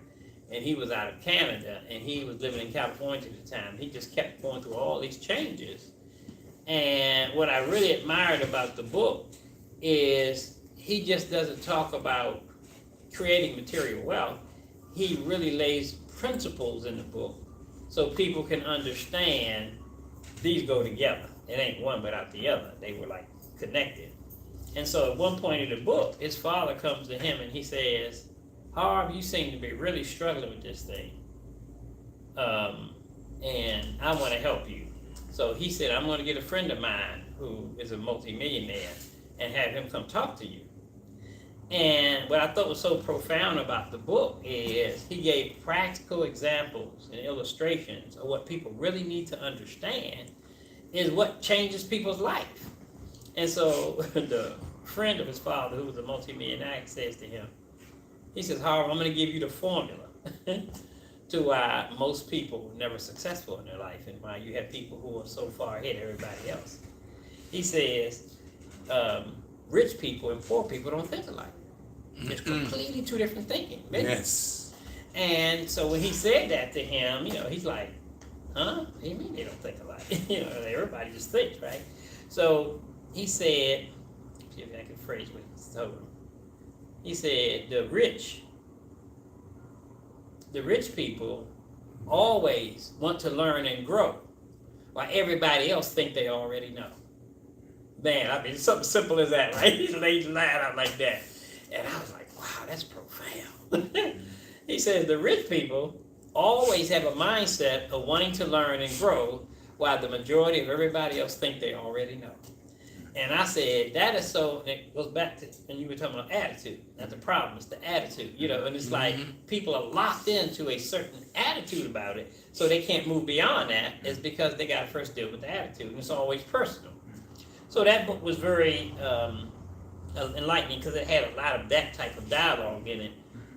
And he was out of Canada, and he was living in California at the time. He just kept going through all these changes. And what I really admired about the book is he just doesn't talk about creating material wealth. He really lays principles in the book so people can understand these go together. It ain't one without the other. They were like connected. And so at one point in the book, his father comes to him and he says, Harv, you seem to be really struggling with this thing. And I want to help you. So he said, I'm going to get a friend of mine who is a multimillionaire and have him come talk to you. And what I thought was so profound about the book is he gave practical examples and illustrations of what people really need to understand is what changes people's life. And so the friend of his father, who was a multimillionaire, says to him, he says, Harv, I'm going to give you the formula to why most people are never successful in their life and why you have people who are so far ahead of everybody else. He says, rich people and poor people don't think alike. It's completely two different thinking. Yes. And so when he said that to him, he's like, huh? What do you mean they don't think alike? Everybody just thinks, right? So he said, see if I can phrase what he told him. He said, the rich people always want to learn and grow, while everybody else think they already know. Man, I mean, it's something simple as that, right? He laid the line out like that. And I was like, wow, that's profound. He says the rich people always have a mindset of wanting to learn and grow, while the majority of everybody else think they already know. And I said, that is so, it goes back to when you were talking about attitude. That's the problem, it's the attitude, and it's like people are locked into a certain attitude about it, so they can't move beyond that. It's because they got to first deal with the attitude, and it's always personal. So that book was very enlightening because it had a lot of that type of dialogue in it,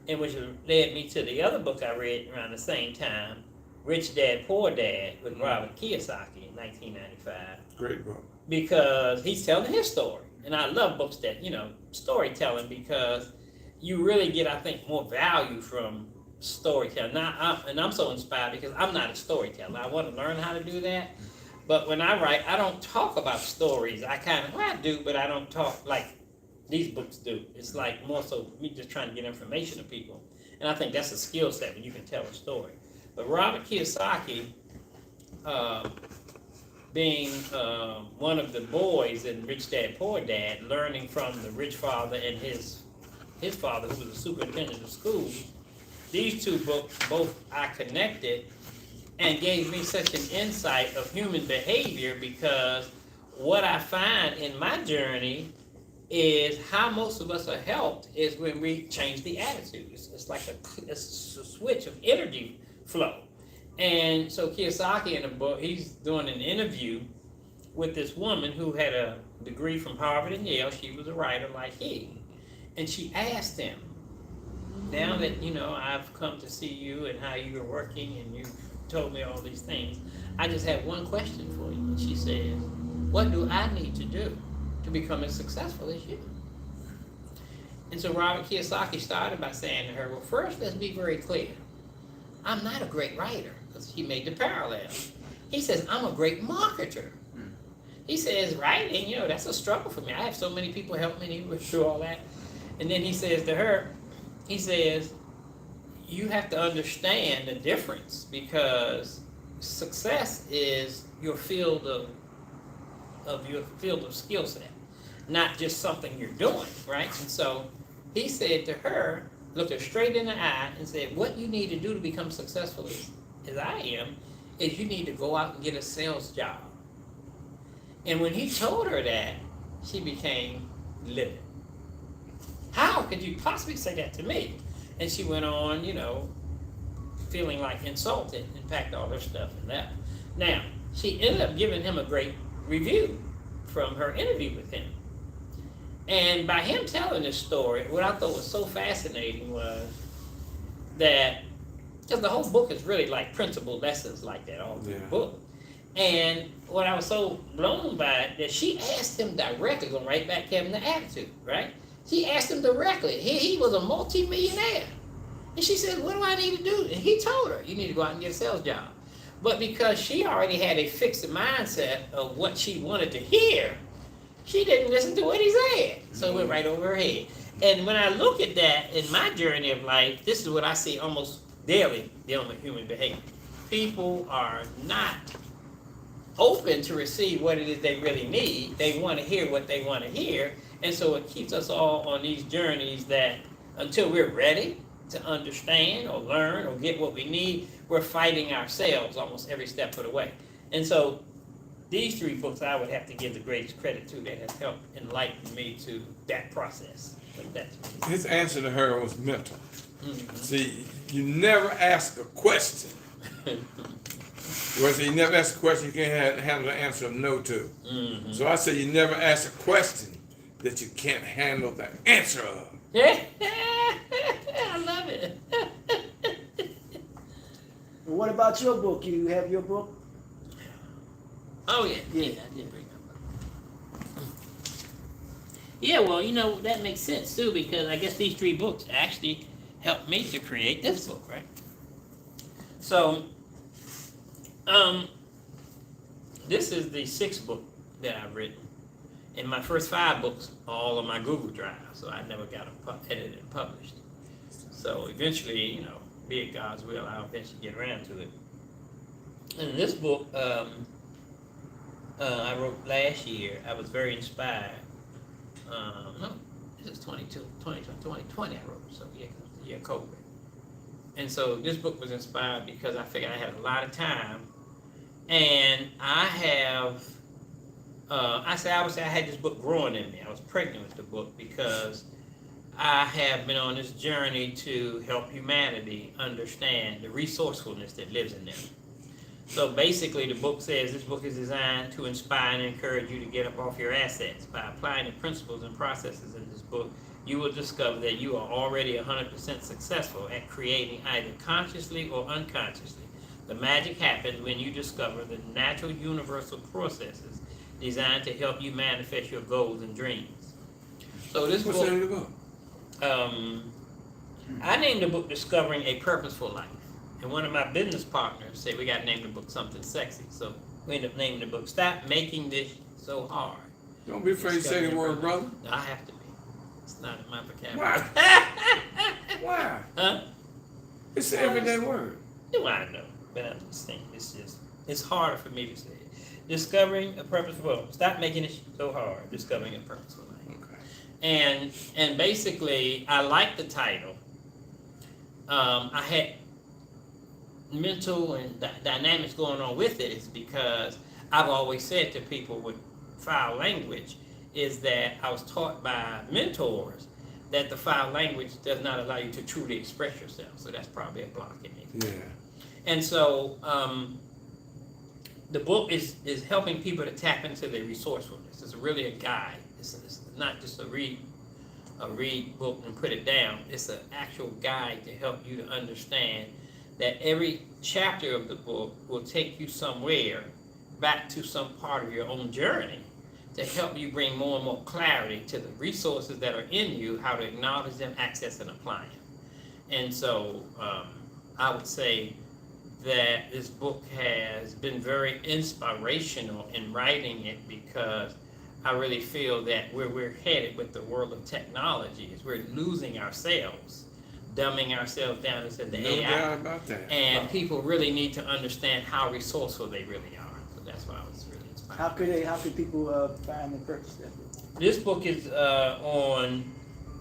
and which led me to the other book I read around the same time, Rich Dad, Poor Dad, with Robert Kiyosaki in 1995. Great book. Because he's telling his story. And I love books that, storytelling, because you really get, I think, more value from storytelling. I'm so inspired because I'm not a storyteller. I want to learn how to do that. But when I write, I don't talk about stories. I do, but I don't talk like these books do. It's like more so me just trying to get information to people. And I think that's a skill set when you can tell a story. But Robert Kiyosaki, being one of the boys in Rich Dad Poor Dad, learning from the rich father and his father, who was a superintendent of schools, these two books both I connected and gave me such an insight of human behavior, because what I find in my journey is how most of us are helped is when we change the attitude. It's like a switch of energy flow. And so Kiyosaki in the book, he's doing an interview with this woman who had a degree from Harvard and Yale. She was a writer like he. And she asked him, now that, I've come to see you and how you are working and you told me all these things, I just have one question for you. And she says, what do I need to do to become as successful as you? And so Robert Kiyosaki started by saying to her, well, first, let's be very clear. I'm not a great writer, because he made the parallel. He says, I'm a great marketer. He says, writing, that's a struggle for me. I have so many people help me, and he went through all that. And then he says to her, he says, you have to understand the difference, because success is your field of skill set, not just something you're doing, right? And so he said to her, looked her straight in the eye and said, what you need to do to become successful as I am, is you need to go out and get a sales job. And when he told her that, she became livid. How could you possibly say that to me? And she went on, feeling like insulted and packed all her stuff and left. Now, she ended up giving him a great review from her interview with him. And by him telling this story, what I thought was so fascinating was that, because the whole book is really like principle lessons like that, all through the book. And what I was so blown by, that she asked him directly, going right back to having the attitude, right? She asked him directly. He was a multi-millionaire. And she said, what do I need to do? And he told her, you need to go out and get a sales job. But because she already had a fixed mindset of what she wanted to hear, she didn't listen to what he said. So it went right over her head. And when I look at that in my journey of life, this is what I see almost daily dealing with human behavior. People are not open to receive what it is they really need. They want to hear what they want to hear. And so it keeps us all on these journeys that until we're ready to understand or learn or get what we need, we're fighting ourselves almost every step of the way. And so these three books I would have to give the greatest credit to, that has helped enlighten me to that process. His answer to her was mental. Mm-hmm. See, you never ask a question. Well, you never ask a question you can't handle the answer of no to. Mm-hmm. So I say you never ask a question that you can't handle the answer of. I love it. What about your book? You have your book? Oh, yeah, I did bring that up. Yeah, well, that makes sense, too, because I guess these three books actually helped me to create this book, right? So, this is the sixth book that I've written. And my first 5 books, all on my Google Drive, so I never got them edited and published. So eventually, be it God's will, I'll eventually get around to it. And this book, I wrote last year. I was very inspired. No, this is 2020 I wrote, so yeah, the year COVID. And so this book was inspired because I figured I had a lot of time, and I have, I would say I had this book growing in me. I was pregnant with the book because I have been on this journey to help humanity understand the resourcefulness that lives in them. So basically the book says this book is designed to inspire and encourage you to get up off your assets. By applying the principles and processes in this book, you will discover that you are already 100% successful at creating either consciously or unconsciously. The magic happens when you discover the natural universal processes designed to help you manifest your goals and dreams. So this What's book, the name of the book? I named the book Discovering a Purposeful Life. And one of my business partners said we got to name the book something sexy. So we ended up naming the book Stop Making This So Hard. Don't be afraid to say the word, brother. I have to be. It's not in my vocabulary. Why? Why? Huh? It's an everyday word. No, I know, but I'm just saying, it's harder for me to say it. Discovering a purposeful, well, stop making it so hard. Discovering a purposeful life. Okay. And basically, I like the title. I had mental and dynamics going on with it is because I've always said to people with foul language is that I was taught by mentors that the foul language does not allow you to truly express yourself. So that's probably a block in it. Yeah. And so the book is helping people to tap into their resourcefulness. It's really a guide. It's not just a read book and put it down. It's an actual guide to help you to understand that every chapter of the book will take you somewhere back to some part of your own journey to help you bring more and more clarity to the resources that are in you, how to acknowledge them, access, and apply them. And so I would say that this book has been very inspirational in writing it because I really feel that where we're headed with the world of technology is we're losing ourselves, dumbing ourselves down into the No AI. doubt about that. And people really need to understand how resourceful they really are. So that's why I was really inspired. How could people find and purchase that book? This book is on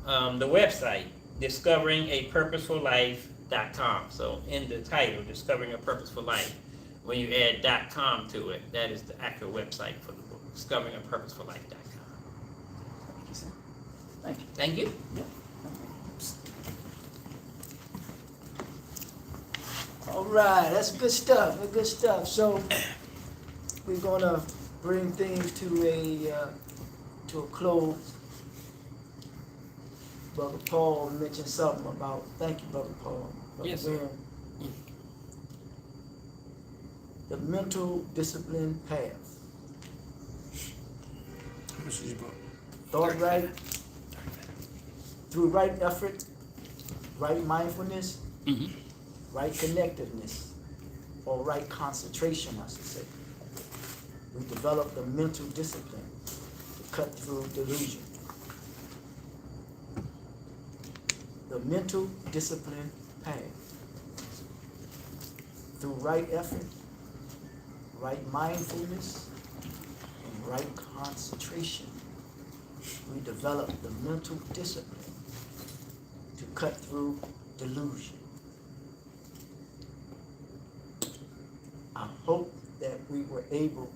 the website, discoveringaPurposefulLife.com. So in the title, Discovering a Purposeful Life, when you add .com to it, that is the actual website for the book, discoveringaPurposefulLife.com. Thank you, sir. Thank you. Thank you. Yeah. All right, that's good stuff. That's good stuff. So we're gonna bring things to a close. Brother Paul mentioned something about. Thank you, Brother Paul. Brother Yes, sir. Warren. The mental discipline path. How much is your book? Thought right, through right effort, right mindfulness, Mm-hmm. right connectiveness, or right concentration, I should say. We develop the mental discipline to cut through delusion. The mental discipline path. Through right effort, right mindfulness, and right concentration, we develop the mental discipline to cut through delusion. I hope that we were able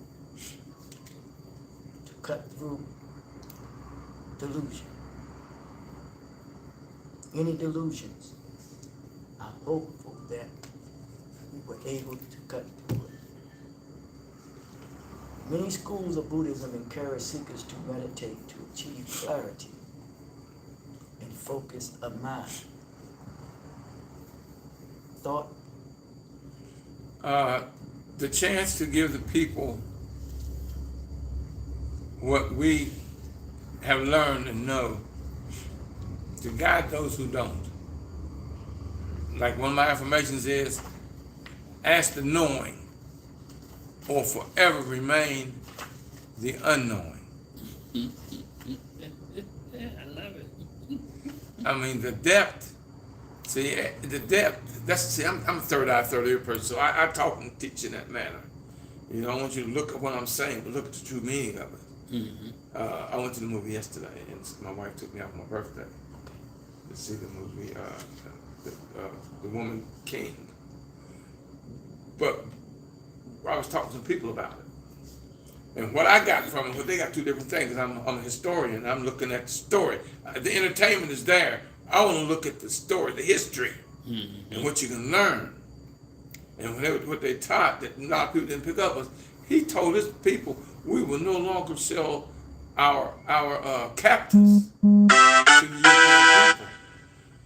to cut through delusion. Any delusions, I'm hopeful that we were able to cut through it. Many schools of Buddhism encourage seekers to meditate to achieve clarity and focus of mind. Thought? The chance to give the people what we have learned and know to guide those who don't. Like one of my affirmations is, ask the knowing or forever remain the unknowing. Yeah, I love it. I mean, the depth, I'm a third eye, third ear person, so I talk and teach in that manner. You know, I want you to look at what I'm saying, but look at the true meaning of it. Mm-hmm. I went to the movie yesterday, and my wife took me out for my birthday to see the movie, The Woman King. But I was talking to people about it. And what I got from it, well, they got two different things. I'm a historian. I'm looking at the story. The entertainment is there. I want to look at the story, the history, and what you can learn. And what they taught that a lot of people didn't pick up was, he told his people, we will no longer sell our captives to European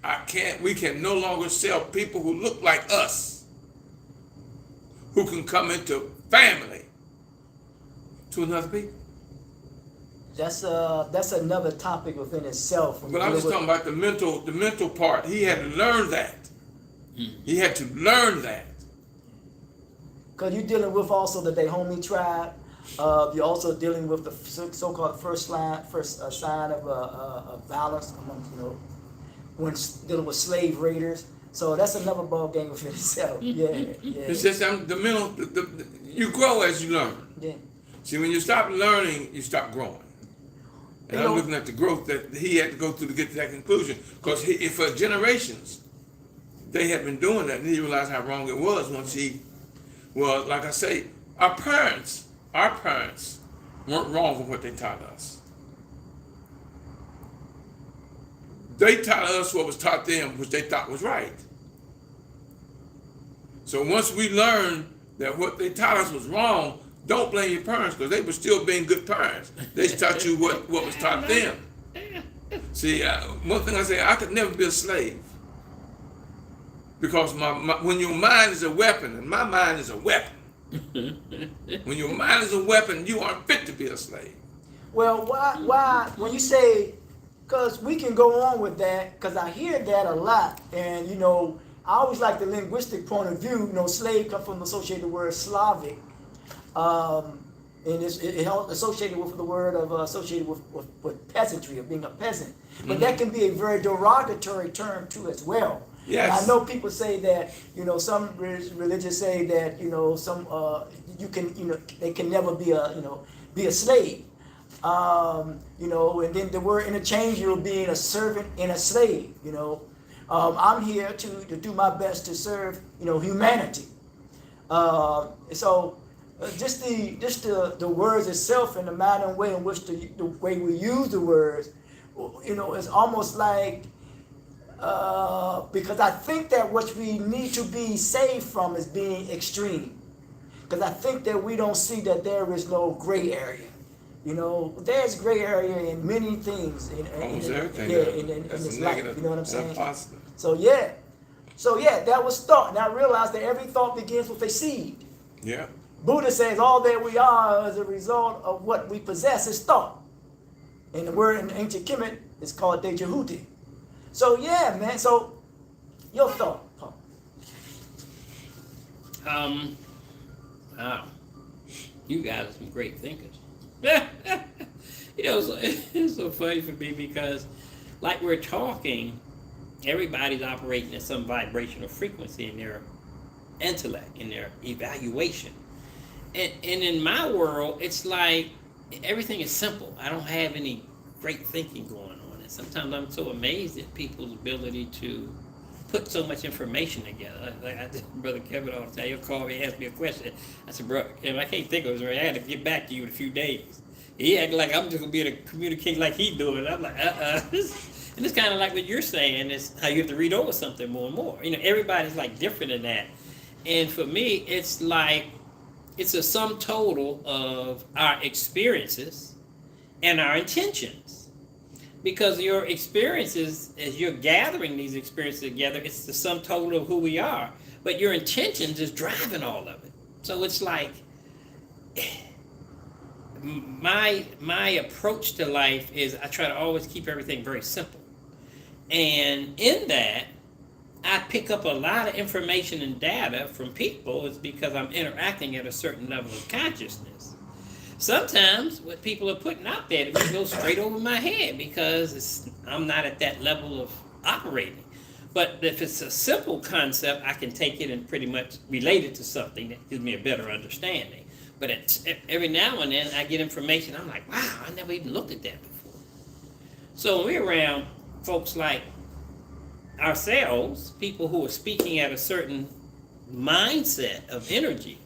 people. We can no longer sell people who look like us, who can come into family to another people. That's another topic within itself. But I'm just talking about the mental part. He had to learn that. He had to learn that. Because you're dealing with also the Dahomey tribe, You're also dealing with the so-called first sign of violence among, when dealing with slave raiders. So that's another ball game within itself. Yeah, yeah. It's just you grow as you learn. Yeah. See, when you stop learning, you stop growing. And I'm looking at the growth that he had to go through to get to that conclusion. Because for generations, they had been doing that, and he realized how wrong it was once well, like I say, our parents weren't wrong for what they taught us. They taught us what was taught them, which they thought was right. So once we learned that what they taught us was wrong, don't blame your parents, because they were still being good parents. They taught you what was taught them. See, one thing I say, I could never be a slave. Because when your mind is a weapon, and my mind is a weapon, when your mind is a weapon, you aren't fit to be a slave. Well, why, when you say, because we can go on with that, because I hear that a lot, and I always like the linguistic point of view. Slave comes from the associated word Slavic, and it's associated with the word associated with peasantry, of being a peasant. But that can be a very derogatory term too as well. Yes. And I know people say that, some religions say that, some they can never be a slave. And then the word interchangeable being a servant and a slave. I'm here to do my best to serve, humanity. So just the words itself and the manner and way in which the way we use the words, it's almost like, because I think that what we need to be saved from is being extreme. Because I think that we don't see that there is no gray area. There's gray area in many things. Almost everything. In this life. Negative. You know what I'm saying? Positive. So yeah, that was thought. And I realized that every thought begins with a seed. Yeah. Buddha says all that we are as a result of what we possess is thought. And the word in ancient Kemet is called Dejahuti. So yeah, man. So your thought, Paul. Wow. You guys are some great thinkers. It's so funny for me because, like we're talking, everybody's operating at some vibrational frequency in their intellect, in their evaluation. And in my world, it's like everything is simple. I don't have any great thinking going on. And sometimes I'm so amazed at people's ability to put so much information together. Like I tell Brother Kevin all the time, he'll call me and ask me a question. I said, bro, if I can't think of it, I had to get back to you in a few days. He acted like I'm just going to be able to communicate like he doing. I'm like, And it's kind of like what you're saying is how you have to read over something more and more. Everybody's like different in that. And for me, it's like, it's a sum total of our experiences and our intentions. Because your experiences, as you're gathering these experiences together, it's the sum total of who we are. But your intentions is driving all of it. So it's like, my approach to life is I try to always keep everything very simple. And in that, I pick up a lot of information and data from people is because I'm interacting at a certain level of consciousness. Sometimes what people are putting out there, it goes straight over my head because I'm not at that level of operating. But if it's a simple concept, I can take it and pretty much relate it to something that gives me a better understanding. But every now and then I get information, I'm like, wow, I never even looked at that before. So when we're around folks like ourselves, people who are speaking at a certain mindset of energy,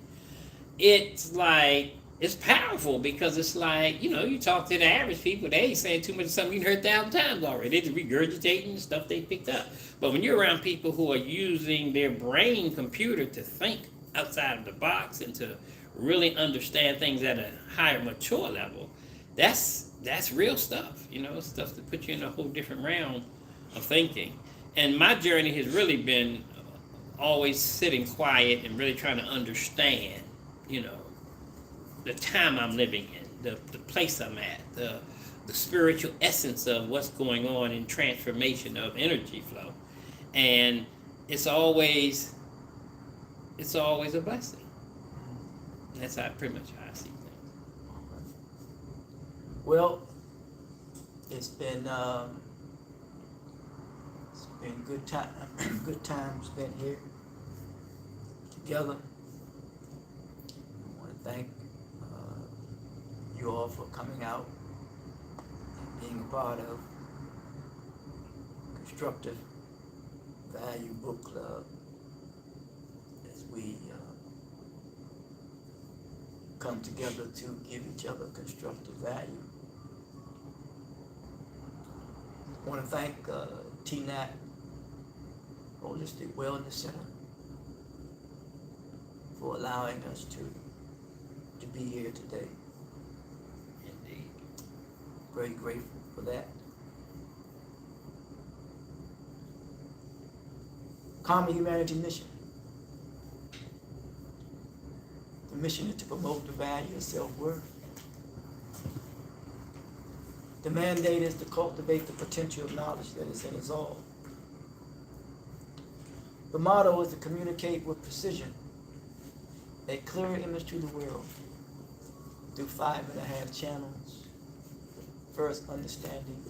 it's like, it's powerful because it's like, you talk to the average people, they ain't saying too much of something you heard 1,000 times already. They're just regurgitating stuff they picked up. But when you're around people who are using their brain computer to think outside of the box and to really understand things at a higher, mature level, that's real stuff. Stuff that puts you in a whole different realm of thinking. And my journey has really been always sitting quiet and really trying to understand, the time I'm living in, the place I'm at, the spiritual essence of what's going on in transformation of energy flow. And it's always a blessing. That's pretty much how I see things. Well, it's been good time, good time spent here together. I want to thank you all for coming out and being a part of Constructive Value Book Club as we come together to give each other constructive value. I want to thank TNAT Holistic Wellness Center for allowing us to be here today. Indeed. Very grateful for that. Common Humanity Mission. The mission is to promote the value of self-worth. The mandate is to cultivate the potential of knowledge that is in us all. The motto is to communicate with precision, a clear image to the world through 5.5 channels. First, understanding,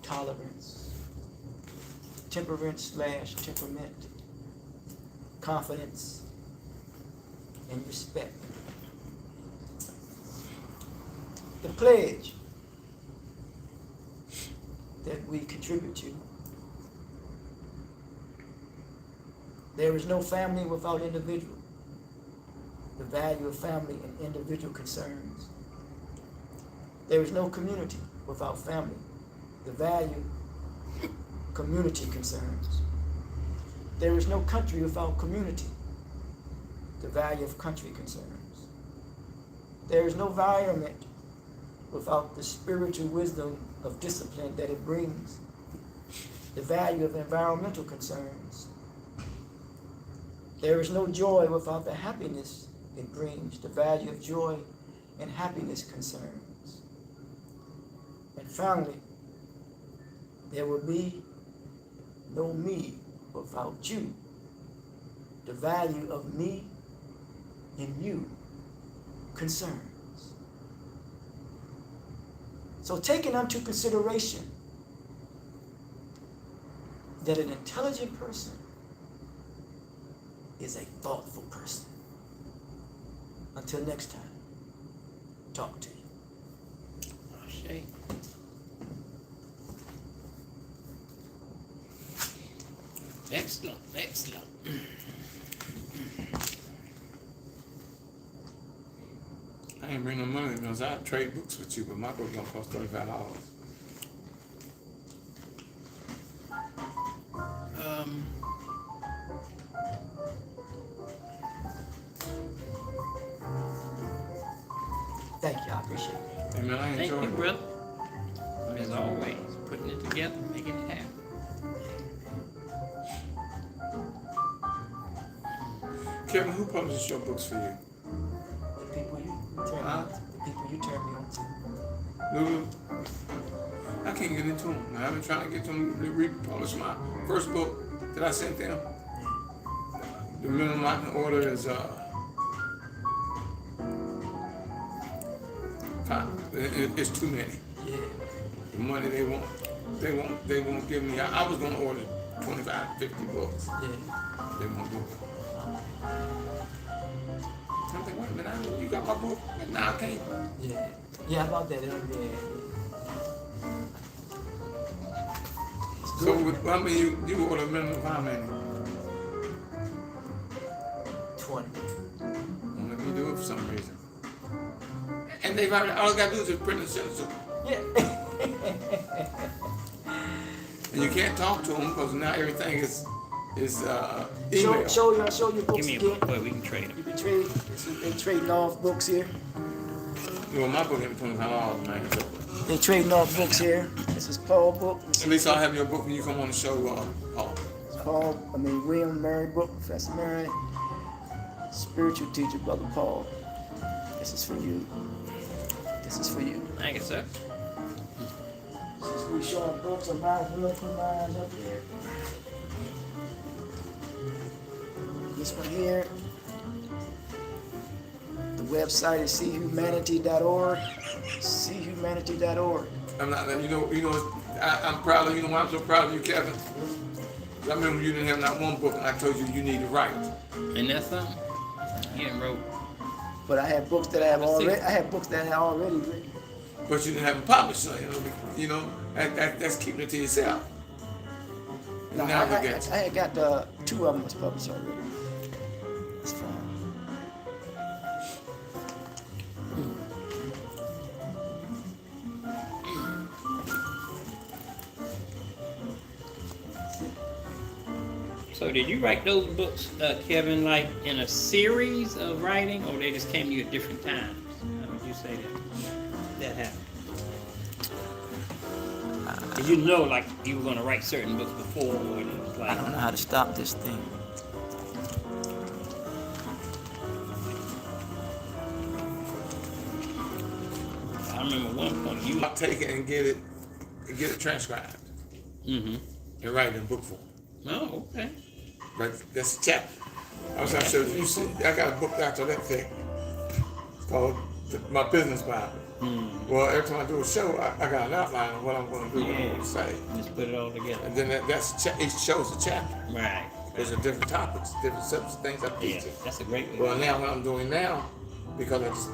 tolerance, temperance/temperament, confidence, and respect. The pledge that we contribute to. There is no family without individual. The value of family and individual concerns. There is no community without family. The value community concerns. There is no country without community. The value of country concerns. There is no environment without the spiritual wisdom of discipline that it brings. The value of environmental concerns. There is no joy without the happiness it brings. The value of joy and happiness concerns. And finally, there will be no me without you. The value of me and you concerns. So taking unto consideration that an intelligent person is a thoughtful person. Until next time, talk to you. Ashe. Excellent, excellent. I ain't bring no money because I trade books with you, but my book gonna cost $35. Thank you, I appreciate it. Hey man, I Thank enjoyed you, it. brother. As always, putting it together, making it happen. Kevin, who publishes your books for you? The people you turn me on to. Lulu? I can't get into them. I've been trying to get them to republish my first book that I sent them. The minimum I can order is five. It's too many. Yeah. The money they won't give me. I was gonna order 25, 50 books. Yeah. They won't do it. I'm thinking, wait a minute, you got my book? Nah, I can't. Yeah. Yeah, how about that? Yeah. So, I mean, you order a minimum of how many? 20. Don't let me do it for some reason. And they've already, all I gotta do is just print and send it to them. Yeah. And you can't talk to them because now everything is email. Show your books Give me a again. book where we can trade them. You can trade. They trading off books here. Well, my book ain't $25, man. So. They trading off books here. This is Paul's book. At least I'll have your book when you come on the show, Paul. It's William Murray book, Professor Murray. Spiritual teacher, Brother Paul. This is for you. This is for you. Thank you, sir. Since we showing books, I might as well put mine up here. This one here, The website is seehumanity.org. Seehumanity.org. I'm not, I'm proud of you. You know why I'm so proud of you, Kevin? I remember you didn't have not one book, and I told you you need to write. And that's something. You didn't wrote. But I have books that I have Let's see. already. I have books that I have already written. But you didn't have them published, so, that's keeping it to yourself. No, Now I look at you. had got 2 of them was published already. It's fine. So did you write those books, Kevin, like in a series of writing, or they just came to you at different times? How would you say that happened? Did you know, like, you were going to write certain books before, or it was like... I don't know how to stop this thing. I remember one point you... I'll take it and get it transcribed Mm-hmm. and write it in book form. Oh, okay. But that's a chapter. I was gonna show you. I got a book after that thick. It's called My Business Bible. Well, every time I do a show, I got an outline of what I'm going to do, what I'm going to say. Just put it all together. And then each show's a chapter. Right. There's different topics, different subjects, things I Yeah, feature. that's a great way. Well, now what I'm doing now, because I just